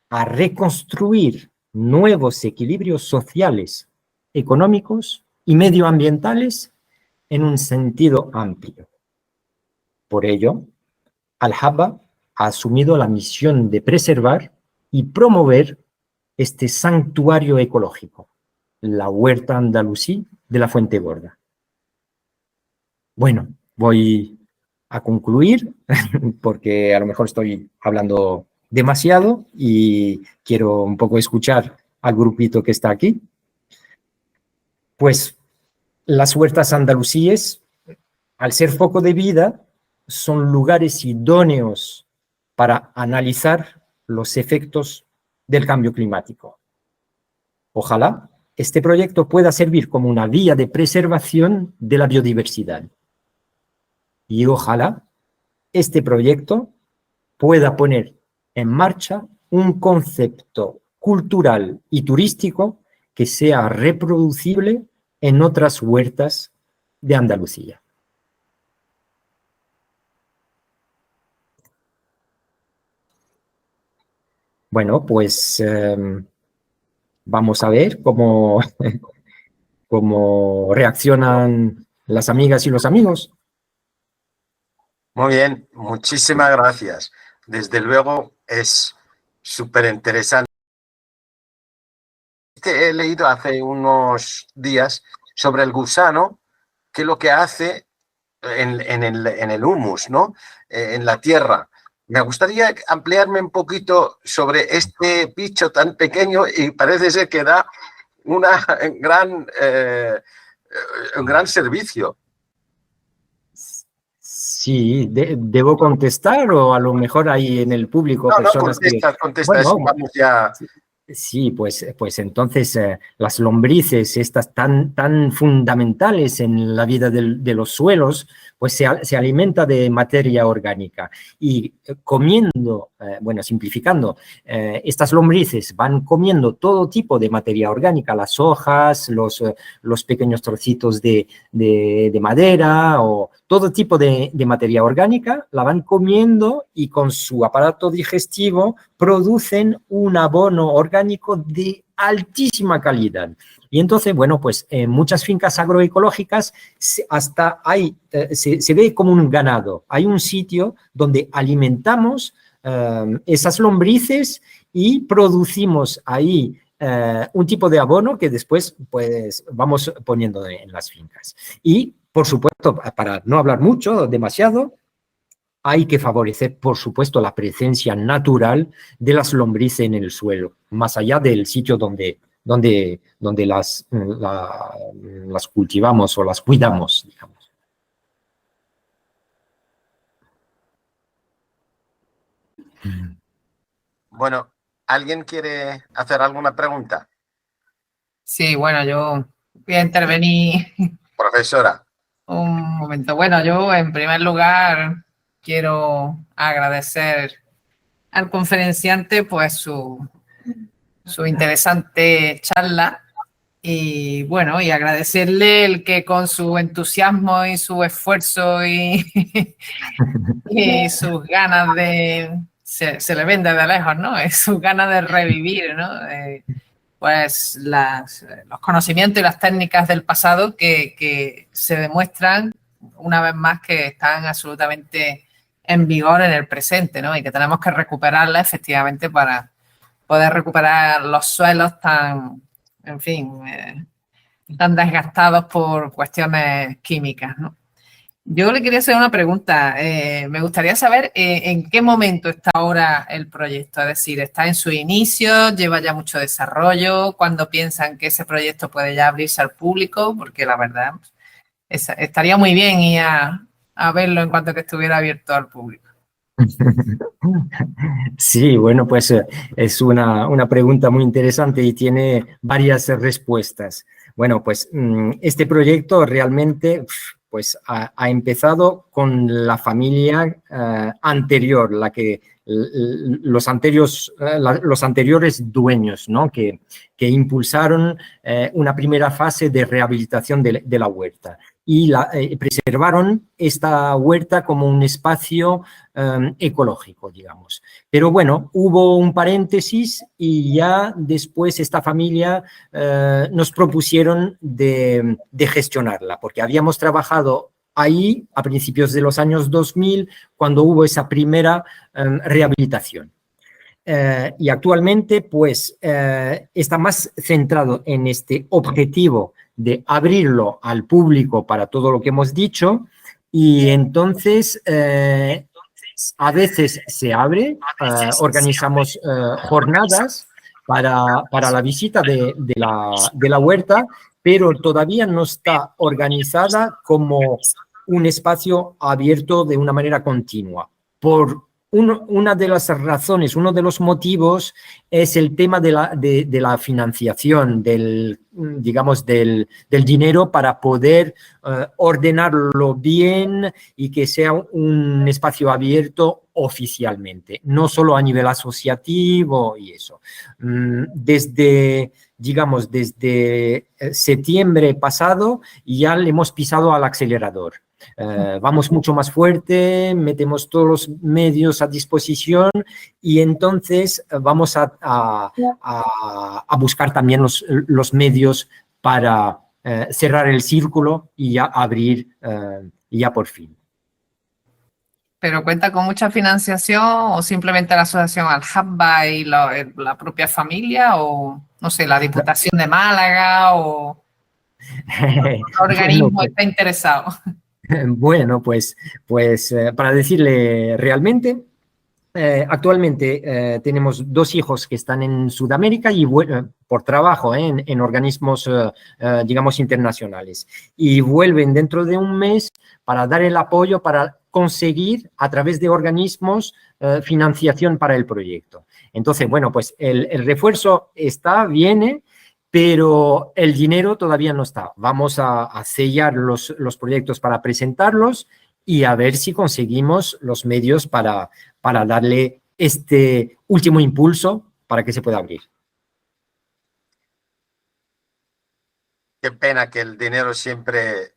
a reconstruir nuevos equilibrios sociales, económicos y medioambientales en un sentido amplio. Por ello, Al-Habba ha asumido la misión de preservar y promover este santuario ecológico, la huerta andalusí de la Fuente Gorda. Bueno, voy a concluir porque a lo mejor estoy hablando demasiado y quiero un poco escuchar al grupito que está aquí. Pues las huertas andalusíes, al ser foco de vida, son lugares idóneos para analizar los efectos del cambio climático. Ojalá este proyecto pueda servir como una vía de preservación de la biodiversidad. Y ojalá este proyecto pueda poner en marcha un concepto cultural y turístico que sea reproducible en otras huertas de Andalucía. Bueno, pues vamos a ver cómo reaccionan las amigas y los amigos. Muy bien, muchísimas gracias. Desde luego es súper interesante. He leído hace unos días sobre el gusano, que lo que hace en el humus, ¿no? En la tierra. Me gustaría ampliarme un poquito sobre este bicho tan pequeño y parece ser que da un gran servicio. Sí, ¿debo contestar o a lo mejor hay en el público No, personas contesta, que... Bueno, vamos ya. Sí, pues entonces las lombrices, estas tan fundamentales en la vida de los suelos, pues se alimenta de materia orgánica y comiendo, bueno, simplificando, estas lombrices van comiendo todo tipo de materia orgánica, las hojas, los pequeños trocitos de madera o todo tipo de materia orgánica, la van comiendo y con su aparato digestivo producen un abono orgánico de altísima calidad. Y entonces, bueno, pues en muchas fincas agroecológicas hasta se ve como un ganado. Hay un sitio donde alimentamos esas lombrices y producimos ahí un tipo de abono que después pues vamos poniendo en las fincas. Y, por supuesto, para no hablar mucho, demasiado, hay que favorecer, por supuesto, la presencia natural de las lombrices en el suelo, más allá del sitio donde las cultivamos o las cuidamos, digamos. Bueno, ¿alguien quiere hacer alguna pregunta? Sí, bueno, yo voy a intervenir Profesora. un momento. Bueno, yo en primer lugar quiero agradecer al conferenciante pues su interesante charla y bueno, y agradecerle el que con su entusiasmo y su esfuerzo y sus ganas se le ven desde lejos, ¿no? Sus ganas de revivir, ¿no? Pues los conocimientos y las técnicas del pasado que se demuestran una vez más que están absolutamente en vigor en el presente, ¿no? Y que tenemos que recuperarlas efectivamente para poder recuperar los suelos tan, en fin, tan desgastados por cuestiones químicas, ¿no? Yo le quería hacer una pregunta. Me gustaría saber en qué momento está ahora el proyecto. Es decir, ¿está en su inicio? ¿Lleva ya mucho desarrollo? ¿Cuándo piensan que ese proyecto puede ya abrirse al público? Porque la verdad, estaría muy bien ir a verlo en cuanto que estuviera abierto al público. Sí, bueno, pues es una pregunta muy interesante y tiene varias respuestas. Bueno, pues este proyecto realmente pues ha empezado con la familia anterior, los anteriores dueños, ¿no? que impulsaron una primera fase de rehabilitación de la huerta y preservaron esta huerta como un espacio ecológico, digamos. Pero bueno, hubo un paréntesis y ya después esta familia nos propusieron de gestionarla, porque habíamos trabajado ahí a principios de los años 2000, cuando hubo esa primera rehabilitación. Y actualmente, pues, está más centrado en este objetivo de abrirlo al público para todo lo que hemos dicho, y entonces a veces se abre, organizamos jornadas para la visita de la huerta, pero todavía no está organizada como un espacio abierto de una manera continua. Una de las razones, uno de los motivos es el tema de la financiación, digamos, del dinero para poder ordenarlo bien y que sea un espacio abierto oficialmente, no solo a nivel asociativo y eso. Desde septiembre pasado ya le hemos pisado al acelerador. Vamos mucho más fuerte, metemos todos los medios a disposición y entonces vamos a buscar también los medios para cerrar el círculo y ya abrir ya por fin. ¿Pero cuenta con mucha financiación o simplemente la asociación Al-Habba y la propia familia o, no sé, la Diputación de Málaga o el organismo está interesado? Bueno, pues para decirle realmente, actualmente tenemos 2 hijos que están en Sudamérica y por trabajo en organismos, digamos, internacionales. Y vuelven dentro de un mes para dar el apoyo para conseguir a través de organismos financiación para el proyecto. Entonces, bueno, pues el refuerzo viene, pero el dinero todavía no está. Vamos a sellar los proyectos para presentarlos y a ver si conseguimos los medios para darle este último impulso para que se pueda abrir. Qué pena que el dinero siempre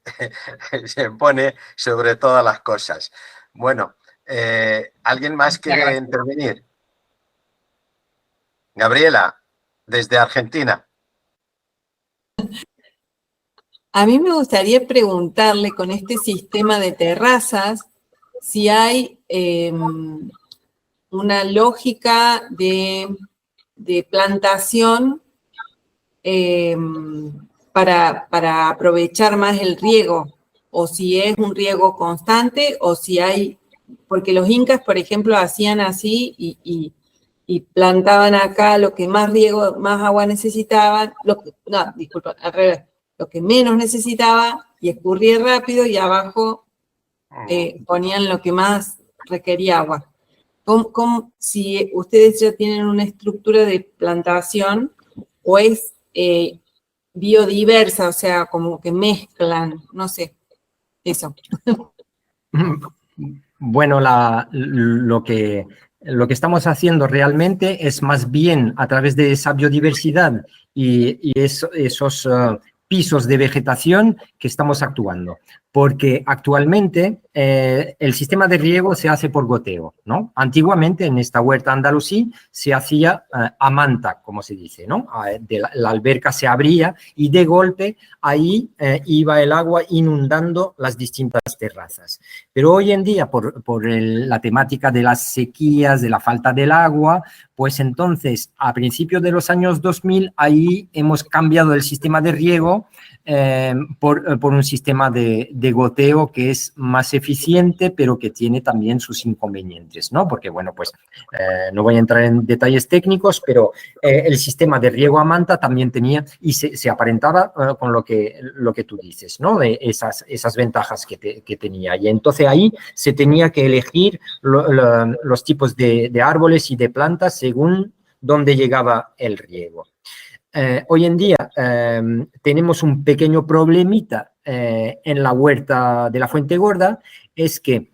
se pone sobre todas las cosas. Bueno, ¿alguien más quiere intervenir? Gabriela, desde Argentina. A mí me gustaría preguntarle con este sistema de terrazas si hay una lógica de plantación para aprovechar más el riego, o si es un riego constante, o si hay, porque los incas, por ejemplo, hacían así y plantaban acá lo que más riego, más agua necesitaban, al revés, lo que menos necesitaba y escurría rápido, y abajo ponían lo que más requería agua. Si ustedes ya tienen una estructura de plantación o es biodiversa, o sea, como que mezclan, no sé, eso. Bueno, lo que estamos haciendo realmente es más bien a través de esa biodiversidad y esos pisos de vegetación que estamos actuando. Porque actualmente el sistema de riego se hace por goteo, ¿no? Antiguamente en esta huerta andalusí se hacía a manta, como se dice, ¿no? La alberca se abría y de golpe ahí iba el agua inundando las distintas terrazas. Pero hoy en día, por la temática de las sequías, de la falta del agua, pues entonces a principios de los años 2000 ahí hemos cambiado el sistema de riego por un sistema de goteo que es más eficiente, pero que tiene también sus inconvenientes, ¿no? Porque, bueno, pues no voy a entrar en detalles técnicos, pero el sistema de riego a manta también tenía, y se aparentaba con lo que tú dices, ¿no? De esas ventajas que tenía. Y entonces ahí se tenía que elegir los tipos de árboles y de plantas según dónde llegaba el riego. Hoy en día tenemos un pequeño problemita en la huerta de la Fuente Gorda, es que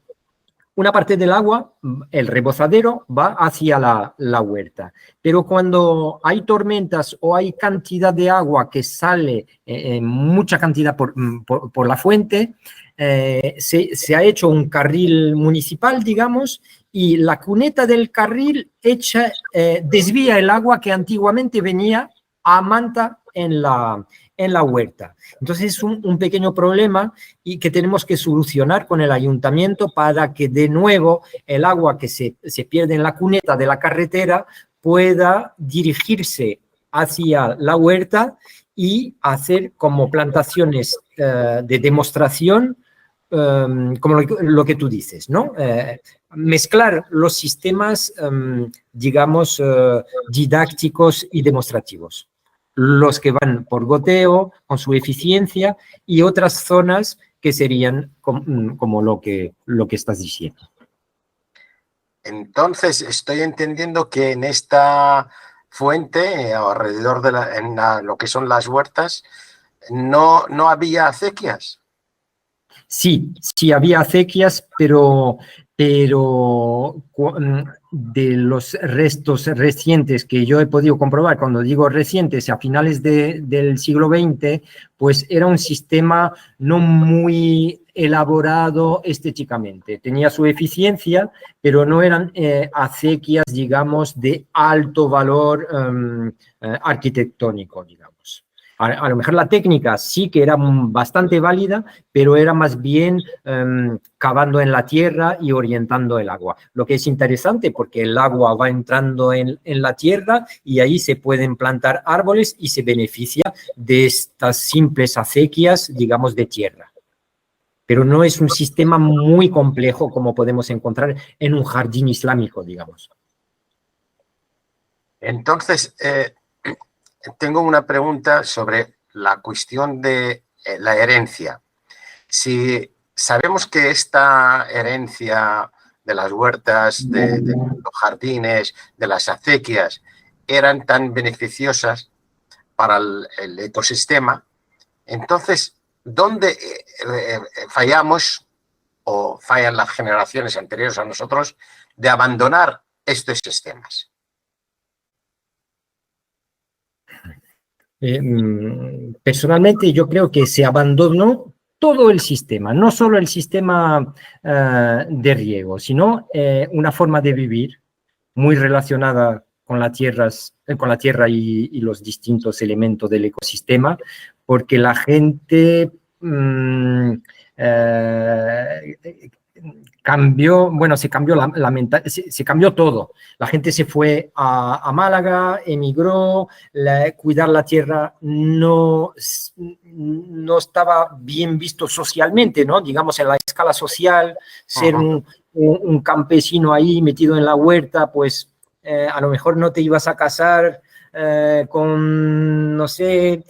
una parte del agua, el rebozadero, va hacia la huerta, pero cuando hay tormentas o hay cantidad de agua que sale, mucha cantidad por la fuente, se ha hecho un carril municipal, digamos, y la cuneta del carril desvía el agua que antiguamente venía a manta en la huerta. Entonces es un pequeño problema y que tenemos que solucionar con el ayuntamiento para que de nuevo el agua que se pierde en la cuneta de la carretera pueda dirigirse hacia la huerta y hacer como plantaciones de demostración, como lo que tú dices, ¿no? Mezclar los sistemas, digamos, didácticos y demostrativos. Los que van por goteo, con su eficiencia, y otras zonas que serían como lo que estás diciendo. Entonces, estoy entendiendo que en esta fuente, alrededor de lo que son las huertas, no había acequias. Sí había acequias, pero de los restos recientes que yo he podido comprobar, cuando digo recientes, a finales del siglo XX, pues era un sistema no muy elaborado estéticamente. Tenía su eficiencia, pero no eran acequias, digamos, de alto valor arquitectónico, digamos. A lo mejor la técnica sí que era bastante válida, pero era más bien cavando en la tierra y orientando el agua. Lo que es interesante porque el agua va entrando en la tierra y ahí se pueden plantar árboles y se beneficia de estas simples acequias, digamos, de tierra. Pero no es un sistema muy complejo como podemos encontrar en un jardín islámico, digamos. Entonces, tengo una pregunta sobre la cuestión de la herencia. Si sabemos que esta herencia de las huertas, de los jardines, de las acequias, eran tan beneficiosas para el ecosistema, entonces, ¿dónde fallamos o fallan las generaciones anteriores a nosotros de abandonar estos sistemas? Personalmente yo creo que se abandonó todo el sistema, no solo el sistema de riego, sino una forma de vivir muy relacionada con la tierra y los distintos elementos del ecosistema, porque la gente cambió, bueno, se cambió se cambió todo. La gente se fue a Málaga, emigró, cuidar la tierra no estaba bien visto socialmente, ¿no? Digamos, en la escala social, ser un campesino ahí metido en la huerta, pues a lo mejor no te ibas a casar con, no sé,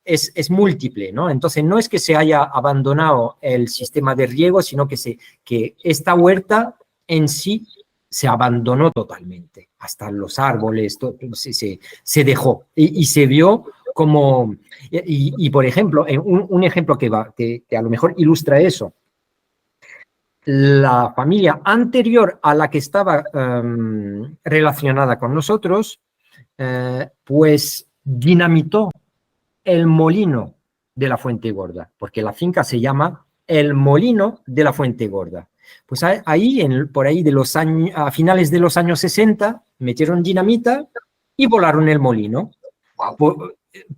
es múltiple, ¿no? Entonces, no es que se haya abandonado el sistema de riego, sino que esta huerta en sí se abandonó totalmente. Hasta los árboles, todo, se dejó y se vio como... Y por ejemplo, un ejemplo que a lo mejor ilustra eso. La familia anterior a la que estaba relacionada con nosotros, pues dinamitó el molino de la Fuente Gorda, porque la finca se llama El Molino de la Fuente Gorda. Pues ahí, por ahí a finales de los años 60, metieron dinamita y volaron el molino.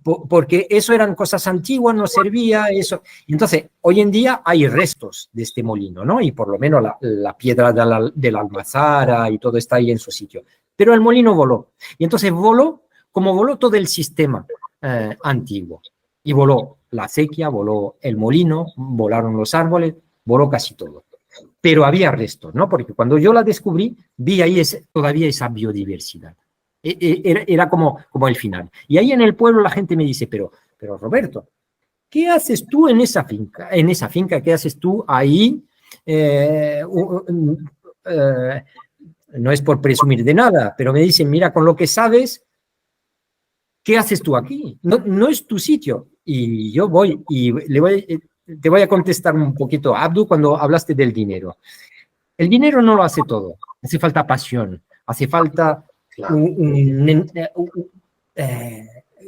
Porque eso eran cosas antiguas, no servía eso. Y entonces, hoy en día hay restos de este molino, ¿no? Y por lo menos la piedra de la almazara y todo está ahí en su sitio. Pero el molino voló. Y entonces voló como voló todo el sistema antiguo. Y voló la acequia, voló el molino, volaron los árboles, voló casi todo. Pero había restos, ¿no? Porque cuando yo la descubrí, vi ahí todavía esa biodiversidad. Era como el final. Y ahí en el pueblo la gente me dice, pero Roberto, ¿qué haces tú en esa finca? En esa finca, ¿qué haces tú ahí? No es por presumir de nada, pero me dicen, mira, con lo que sabes, ¿qué haces tú aquí? No es tu sitio. Y yo voy y te voy a contestar un poquito, Abdu, cuando hablaste del dinero. El dinero no lo hace todo. Hace falta pasión, hace falta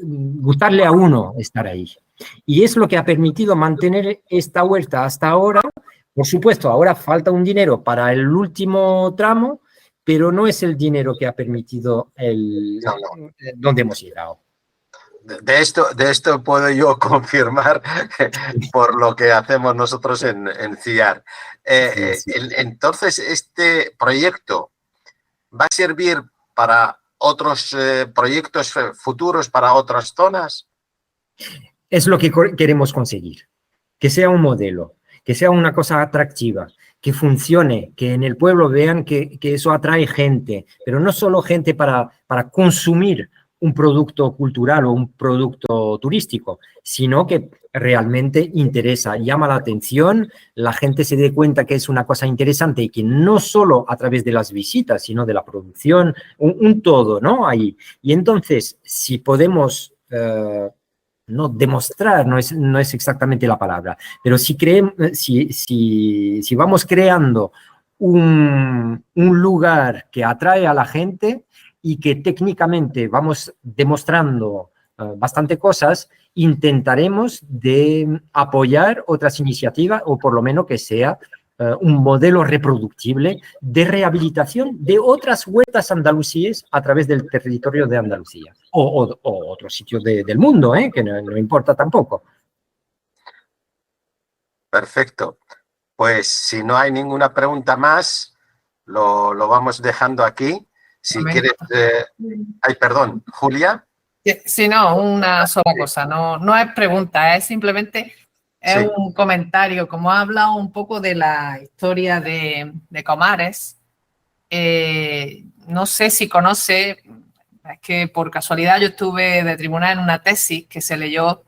gustarle a uno estar ahí. Y es lo que ha permitido mantener esta huerta hasta ahora. Por supuesto, ahora falta un dinero para el último tramo, pero no es el dinero que ha permitido donde hemos llegado. De esto puedo yo confirmar por lo que hacemos nosotros en CIAR. Entonces, este proyecto va a servir para otros proyectos futuros, para otras zonas. Es lo que queremos conseguir, que sea un modelo, que sea una cosa atractiva, que funcione, que en el pueblo vean que eso atrae gente, pero no solo gente para consumir un producto cultural o un producto turístico, sino que realmente interesa, llama la atención, la gente se dé cuenta que es una cosa interesante y que no solo a través de las visitas, sino de la producción, un todo, ¿no? Ahí. Y entonces, si podemos, no demostrar, no es exactamente la palabra, pero si vamos creando un lugar que atrae a la gente, y que técnicamente vamos demostrando bastante cosas, intentaremos de apoyar otras iniciativas o por lo menos que sea un modelo reproductible de rehabilitación de otras huertas andalusíes a través del territorio de Andalucía o otros sitios del mundo, que no importa tampoco. Perfecto. Pues si no hay ninguna pregunta más, lo vamos dejando aquí. Si quieres... ay, perdón, Julia. Sí, no, una sola cosa. No es pregunta, es simplemente un comentario. Como ha hablado un poco de la historia de Comares, no sé si conoce, es que por casualidad yo estuve de tribunal en una tesis que se leyó,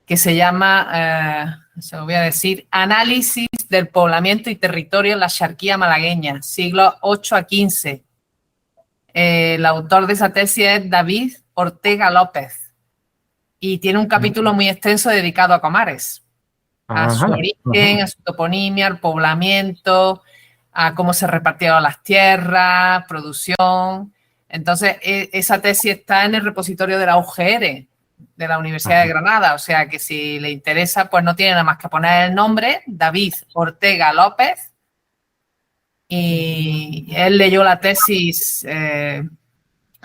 que se llama, se lo voy a decir, Análisis Análisis del poblamiento y territorio en la Xarquía malagueña, siglos VIII a XV. El autor de esa tesis es David Ortega López y tiene un capítulo muy extenso dedicado a Comares, a su origen, a su toponimia, al poblamiento, a cómo se repartieron las tierras, producción. Entonces, esa tesis está en el repositorio de la UGR, de la Universidad de Granada, o sea que si le interesa, pues no tiene nada más que poner el nombre, David Ortega López, y él leyó la tesis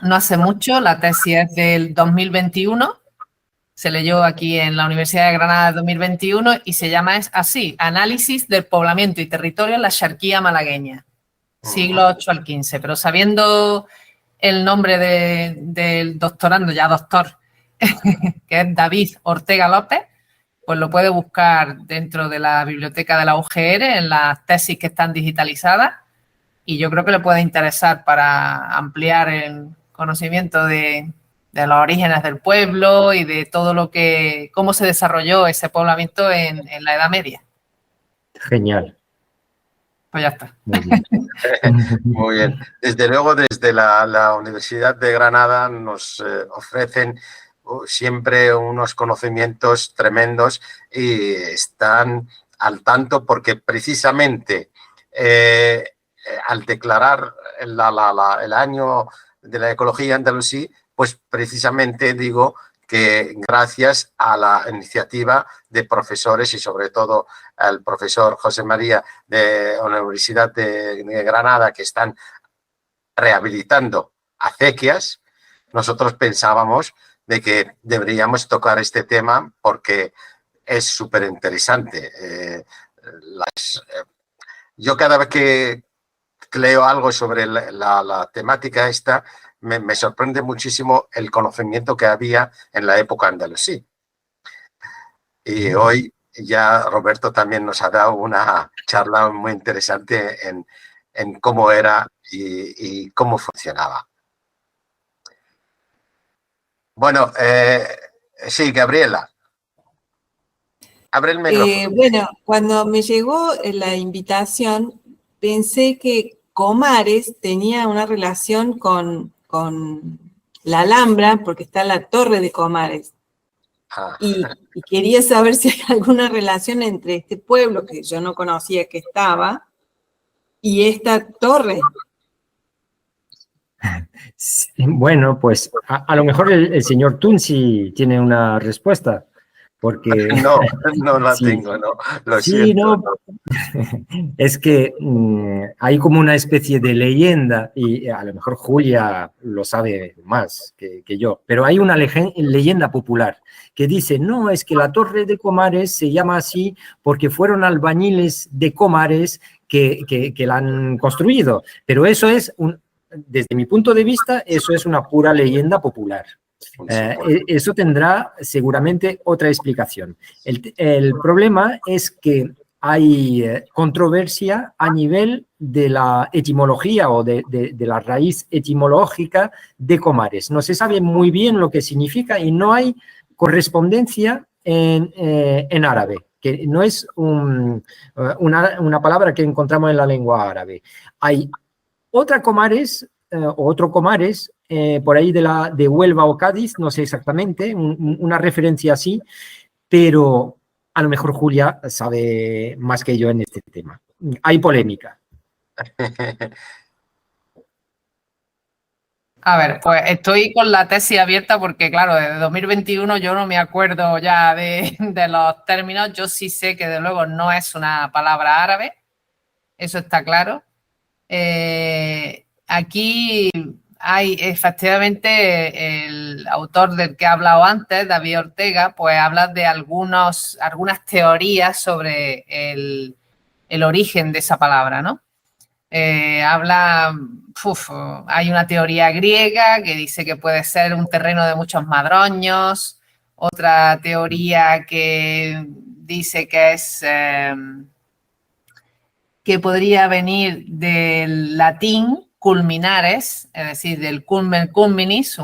no hace mucho, la tesis es del 2021, se leyó aquí en la Universidad de Granada en 2021 y se llama así, Análisis del poblamiento y territorio en la Xarquía malagueña, siglo VIII al XV, pero sabiendo el nombre del doctorando, ya doctor, que es David Ortega López, pues lo puede buscar dentro de la biblioteca de la UGR en las tesis que están digitalizadas y yo creo que le puede interesar para ampliar el conocimiento de los orígenes del pueblo y de todo lo que, cómo se desarrolló ese poblamiento en la Edad Media. Genial. Pues ya está. Muy bien. Muy bien. Desde luego, desde la Universidad de Granada nos ofrecen siempre unos conocimientos tremendos y están al tanto porque precisamente al declarar el año de la ecología andalusí, pues precisamente digo que gracias a la iniciativa de profesores y sobre todo al profesor José María de la Universidad de Granada que están rehabilitando acequias, nosotros pensábamos de que deberíamos tocar este tema porque es súper interesante. Yo cada vez que leo algo sobre la temática esta, me sorprende muchísimo el conocimiento que había en la época andalusí. Y hoy ya Roberto también nos ha dado una charla muy interesante en cómo era y cómo funcionaba. Bueno, sí, Gabriela. Abre el micrófono. Bueno, cuando me llegó la invitación, pensé que Comares tenía una relación con la Alhambra, porque está la Torre de Comares. Y quería saber si hay alguna relación entre este pueblo, que yo no conocía que estaba, y esta torre. Bueno, pues a lo mejor el señor Tunsi tiene una respuesta, porque... No la sí, tengo, no, lo sí, siento. no, es que hay como una especie de leyenda, y a lo mejor Julia lo sabe más que yo, pero hay una leyenda popular que dice, no, es que la Torre de Comares se llama así porque fueron albañiles de Comares que la han construido, pero eso es desde mi punto de vista, eso es una pura leyenda popular. Eso tendrá seguramente otra explicación. El problema es que hay controversia a nivel de la etimología o de la raíz etimológica de Comares. No se sabe muy bien lo que significa y no hay correspondencia en árabe, que no es una palabra que encontramos en la lengua árabe. Hay otra Comares, otro Comares, por ahí de Huelva o Cádiz, no sé exactamente, una referencia así, pero a lo mejor Julia sabe más que yo en este tema. Hay polémica. A ver, pues estoy con la tesis abierta porque, claro, desde 2021 yo no me acuerdo ya de los términos. Yo sí sé que, de luego, no es una palabra árabe. Eso está claro. Aquí hay, efectivamente, el autor del que he hablado antes, David Ortega, pues habla de algunas teorías sobre el origen de esa palabra, ¿no? Hay una teoría griega que dice que puede ser un terreno de muchos madroños, otra teoría que dice que es que podría venir del latín culminares, es decir, del culmen culminis,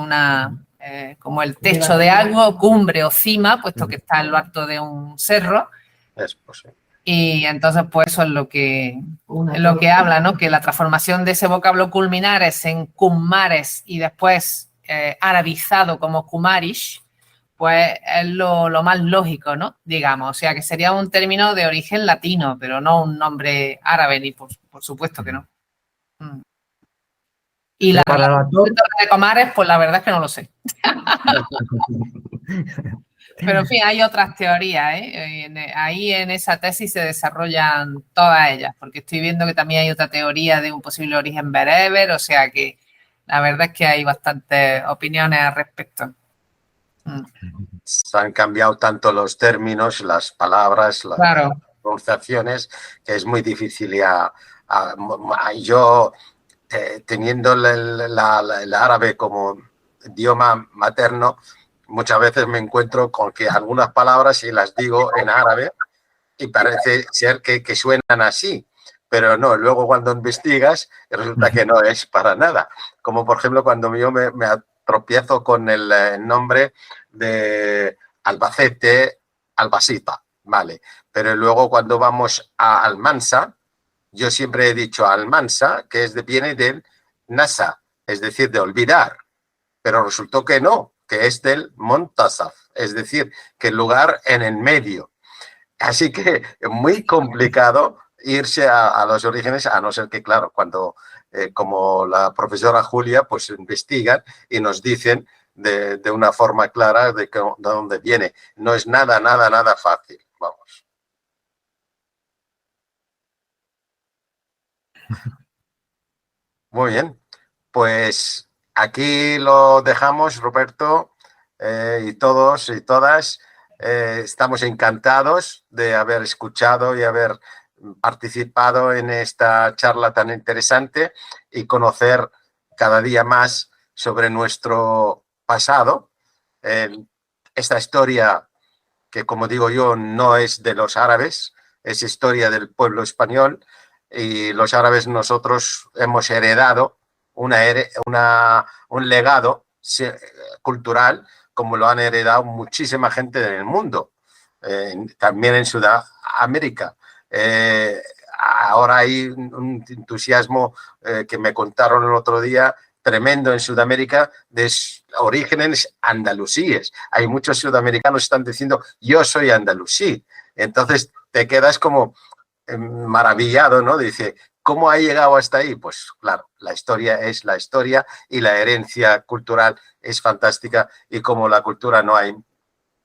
como el techo de algo, cumbre o cima, puesto que está en lo alto de un cerro. Es posible. Y entonces, pues eso es lo que habla, ¿no? Que la transformación de ese vocablo culminares en kummares y después arabizado como kumarish, pues es lo más lógico, ¿no? Digamos, o sea, que sería un término de origen latino, pero no un nombre árabe, ni por supuesto que no. Y la de Comares, pues la verdad es que no lo sé. Pero en fin, hay otras teorías, ¿eh? Ahí en esa tesis se desarrollan todas ellas, porque estoy viendo que también hay otra teoría de un posible origen bereber, o sea que la verdad es que hay bastantes opiniones al respecto. Se han cambiado tanto los términos, las palabras, las pronunciaciones, que es muy difícil yo, teniendo el árabe como idioma materno, muchas veces me encuentro con que algunas palabras, si las digo en árabe, y parece ser que suenan así, pero no, luego cuando investigas resulta que no es para nada. Como por ejemplo cuando yo me tropiezo con el nombre de Albacete, Albacita, vale, pero luego cuando vamos a Almansa, yo siempre he dicho Almansa, que viene del Nasa, es decir, de olvidar, pero resultó que no, que es del Montasaf, es decir, que el lugar en el medio. Así que es muy complicado irse a los orígenes, a no ser que, claro, cuando, como la profesora Julia, pues investigan y nos dicen de una forma clara de dónde viene. No es nada fácil, vamos. Muy bien, pues aquí lo dejamos, Roberto, y todos y todas. Estamos encantados de haber escuchado y haber participado en esta charla tan interesante y conocer cada día más sobre nuestro pasado. Esta historia que, como digo yo, no es de los árabes, es historia del pueblo español, y los árabes nosotros hemos heredado un legado cultural como lo han heredado muchísima gente en el mundo, también en Sudamérica. Ahora hay un entusiasmo que me contaron el otro día tremendo en Sudamérica de orígenes andalusíes. Hay muchos sudamericanos que están diciendo yo soy andalusí. Entonces te quedas como maravillado, ¿no? Dice, ¿cómo ha llegado hasta ahí? Pues claro, la historia es la historia y la herencia cultural es fantástica, y como la cultura no hay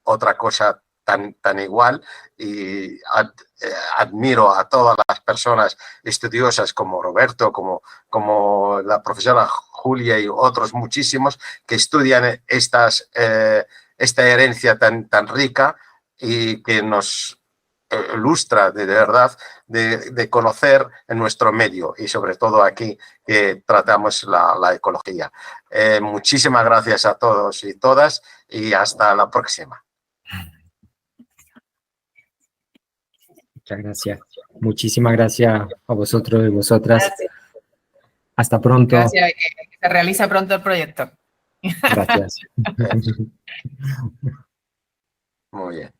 otra cosa tan igual, y admiro a todas las personas estudiosas como Roberto, como la profesora Julia y otros muchísimos que estudian esta herencia tan rica y que nos ilustra de verdad de conocer en nuestro medio, y sobre todo aquí que tratamos la ecología. Muchísimas gracias a todos y todas, y hasta la próxima. Muchas gracias. Muchísimas gracias a vosotros y vosotras. Gracias. Hasta pronto. Gracias, que se realice pronto el proyecto. Gracias. Muy bien.